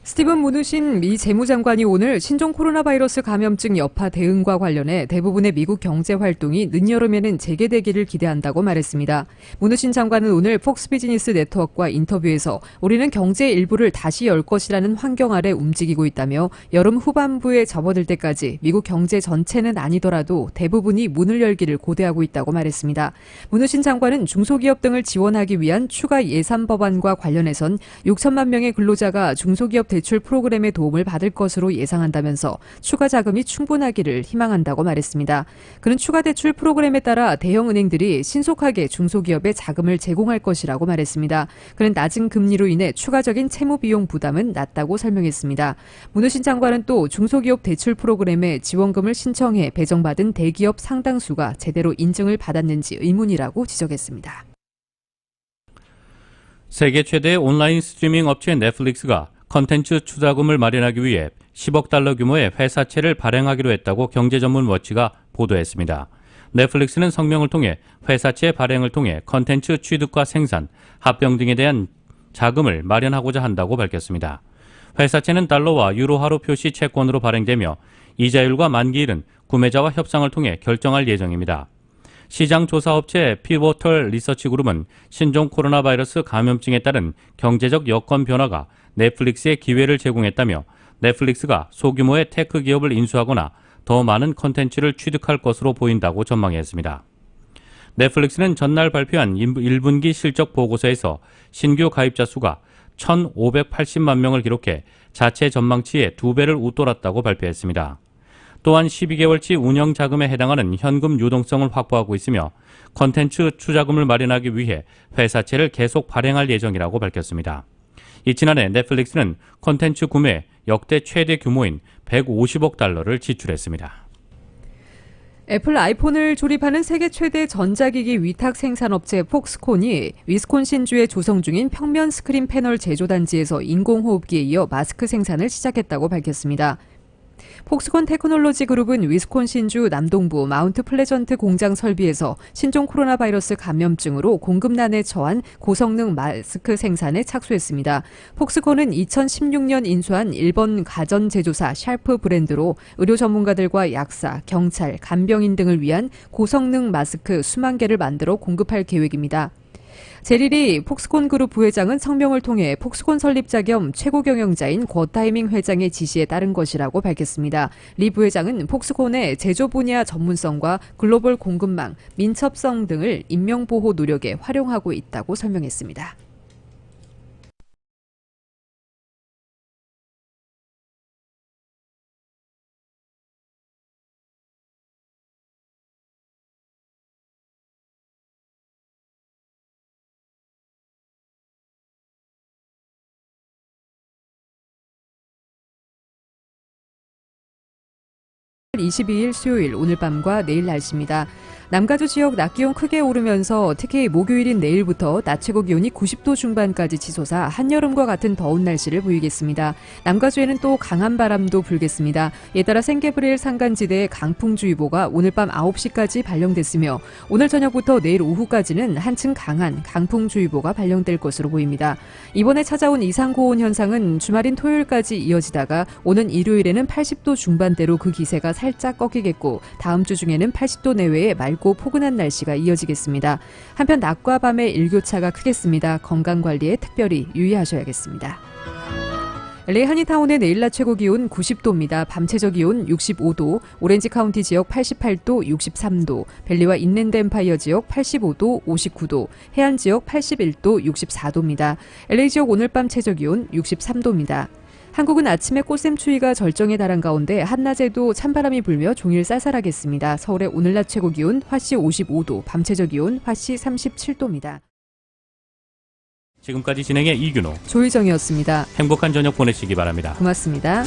스티븐 무누신 미 재무장관이 오늘 신종 코로나 바이러스 감염증 여파 대응과 관련해 대부분의 미국 경제 활동이 늦여름에는 재개되기를 기대한다고 말했습니다. 무누신 장관은 오늘 폭스 비즈니스 네트워크와 인터뷰에서 우리는 경제의 일부를 다시 열 것이라는 환경 아래 움직이고 있다며 여름 후반부에 접어들 때까지 미국 경제 전체는 아니더라도 대부분이 문을 열기를 고대하고 있다고 말했습니다. 무누신 장관은 중소기업 등을 지원하기 위한 추가 예산 법안과 관련해선 6천만 명의 근로자가 중소기업 대출 프로그램의 도움을 받을 것으로 예상한다면서 추가 자금이 충분하기를 희망한다고 말했습니다. 그는 추가 대출 프로그램에 따라 대형 은행들이 신속하게 중소기업에 자금을 제공할 것이라고 말했습니다. 그는 낮은 금리로 인해 추가적인 채무 비용 부담은 낮다고 설명했습니다. 무누신 장관은 또 중소기업 대출 프로그램에 지원금을 신청해 배정받은 대기업 상당수가 제대로 인증을 받았는지 의문이라고 지적했습니다. 세계 최대의 온라인 스트리밍 업체 넷플릭스가 컨텐츠 투자금을 마련하기 위해 10억 달러 규모의 회사채를 발행하기로 했다고 경제전문워치가 보도했습니다. 넷플릭스는 성명을 통해 회사채 발행을 통해 컨텐츠 취득과 생산, 합병 등에 대한 자금을 마련하고자 한다고 밝혔습니다. 회사채는 달러와 유로화로 표시 채권으로 발행되며 이자율과 만기일은 구매자와 협상을 통해 결정할 예정입니다. 시장조사업체 피보털 리서치그룹은 신종 코로나 바이러스 감염증에 따른 경제적 여건 변화가 넷플릭스에 기회를 제공했다며 넷플릭스가 소규모의 테크 기업을 인수하거나 더 많은 컨텐츠를 취득할 것으로 보인다고 전망했습니다. 넷플릭스는 전날 발표한 1분기 실적 보고서에서 신규 가입자 수가 1,580만 명을 기록해 자체 전망치의 2배를 웃돌았다고 발표했습니다. 또한 12개월치 운영 자금에 해당하는 현금 유동성을 확보하고 있으며 컨텐츠 투자금을 마련하기 위해 회사채를 계속 발행할 예정이라고 밝혔습니다. 지난해 넷플릭스는 콘텐츠 구매 역대 최대 규모인 150억 달러를 지출했습니다. 애플 아이폰을 조립하는 세계 최대 전자기기 위탁 생산업체 폭스콘이 위스콘신주에 조성 중인 평면 스크린 패널 제조단지에서 인공호흡기에 이어 마스크 생산을 시작했다고 밝혔습니다. 폭스콘 테크놀로지 그룹은 위스콘신주 남동부 마운트 플레전트 공장 설비에서 신종 코로나 바이러스 감염증으로 공급난에 처한 고성능 마스크 생산에 착수했습니다. 폭스콘은 2016년 인수한 일본 가전 제조사 샤프 브랜드로 의료 전문가들과 약사, 경찰, 간병인 등을 위한 고성능 마스크 수만 개를 만들어 공급할 계획입니다. 제리리 폭스콘 그룹 부회장은 성명을 통해 폭스콘 설립자 겸 최고 경영자인 궈타이밍 회장의 지시에 따른 것이라고 밝혔습니다. 리 부회장은 폭스콘의 제조 분야 전문성과 글로벌 공급망, 민첩성 등을 인명보호 노력에 활용하고 있다고 설명했습니다. 22일 수요일 오늘 밤과 내일 날씨입니다. 남가주 지역 낮 기온 크게 오르면서 특히 목요일인 내일부터 낮 최고 기온이 90도 중반까지 치솟아 한여름과 같은 더운 날씨를 보이겠습니다. 남가주에는 또 강한 바람도 불겠습니다. 이에 따라 생개브리엘 산간지대에 강풍주의보가 오늘 밤 9시까지 발령됐으며 오늘 저녁부터 내일 오후까지는 한층 강한 강풍주의보가 발령될 것으로 보입니다. 이번에 찾아온 이상고온 현상은 주말인 토요일까지 이어지다가 오는 일요일에는 80도 중반대로 그 기세가 살짝 꺾이겠고 다음 주 중에는 80도 내외의 맑고 포근한 날씨가 이어지겠습니다. 한편 낮과 밤의 일교차가 크겠습니다. 건강관리에 특별히 유의하셔야겠습니다. LA 한인타운의 내일 낮 최고 기온 90도입니다. 밤 최저 기온 65도, 오렌지 카운티 지역 88도, 63도, 벨리와 인랜드 엠파이어 지역 85도, 59도, 해안 지역 81도, 64도입니다. LA 지역 오늘 밤 최저 기온 63도입니다. 한국은 아침에 꽃샘추위가 절정에 달한 가운데 한낮에도 찬바람이 불며 종일 쌀쌀하겠습니다. 서울의 오늘 낮 최고 기온 화씨 55도, 밤 최저 기온 화씨 37도입니다. 지금까지 진행의 이균호, 조희정이었습니다. 행복한 저녁 보내시기 바랍니다. 고맙습니다.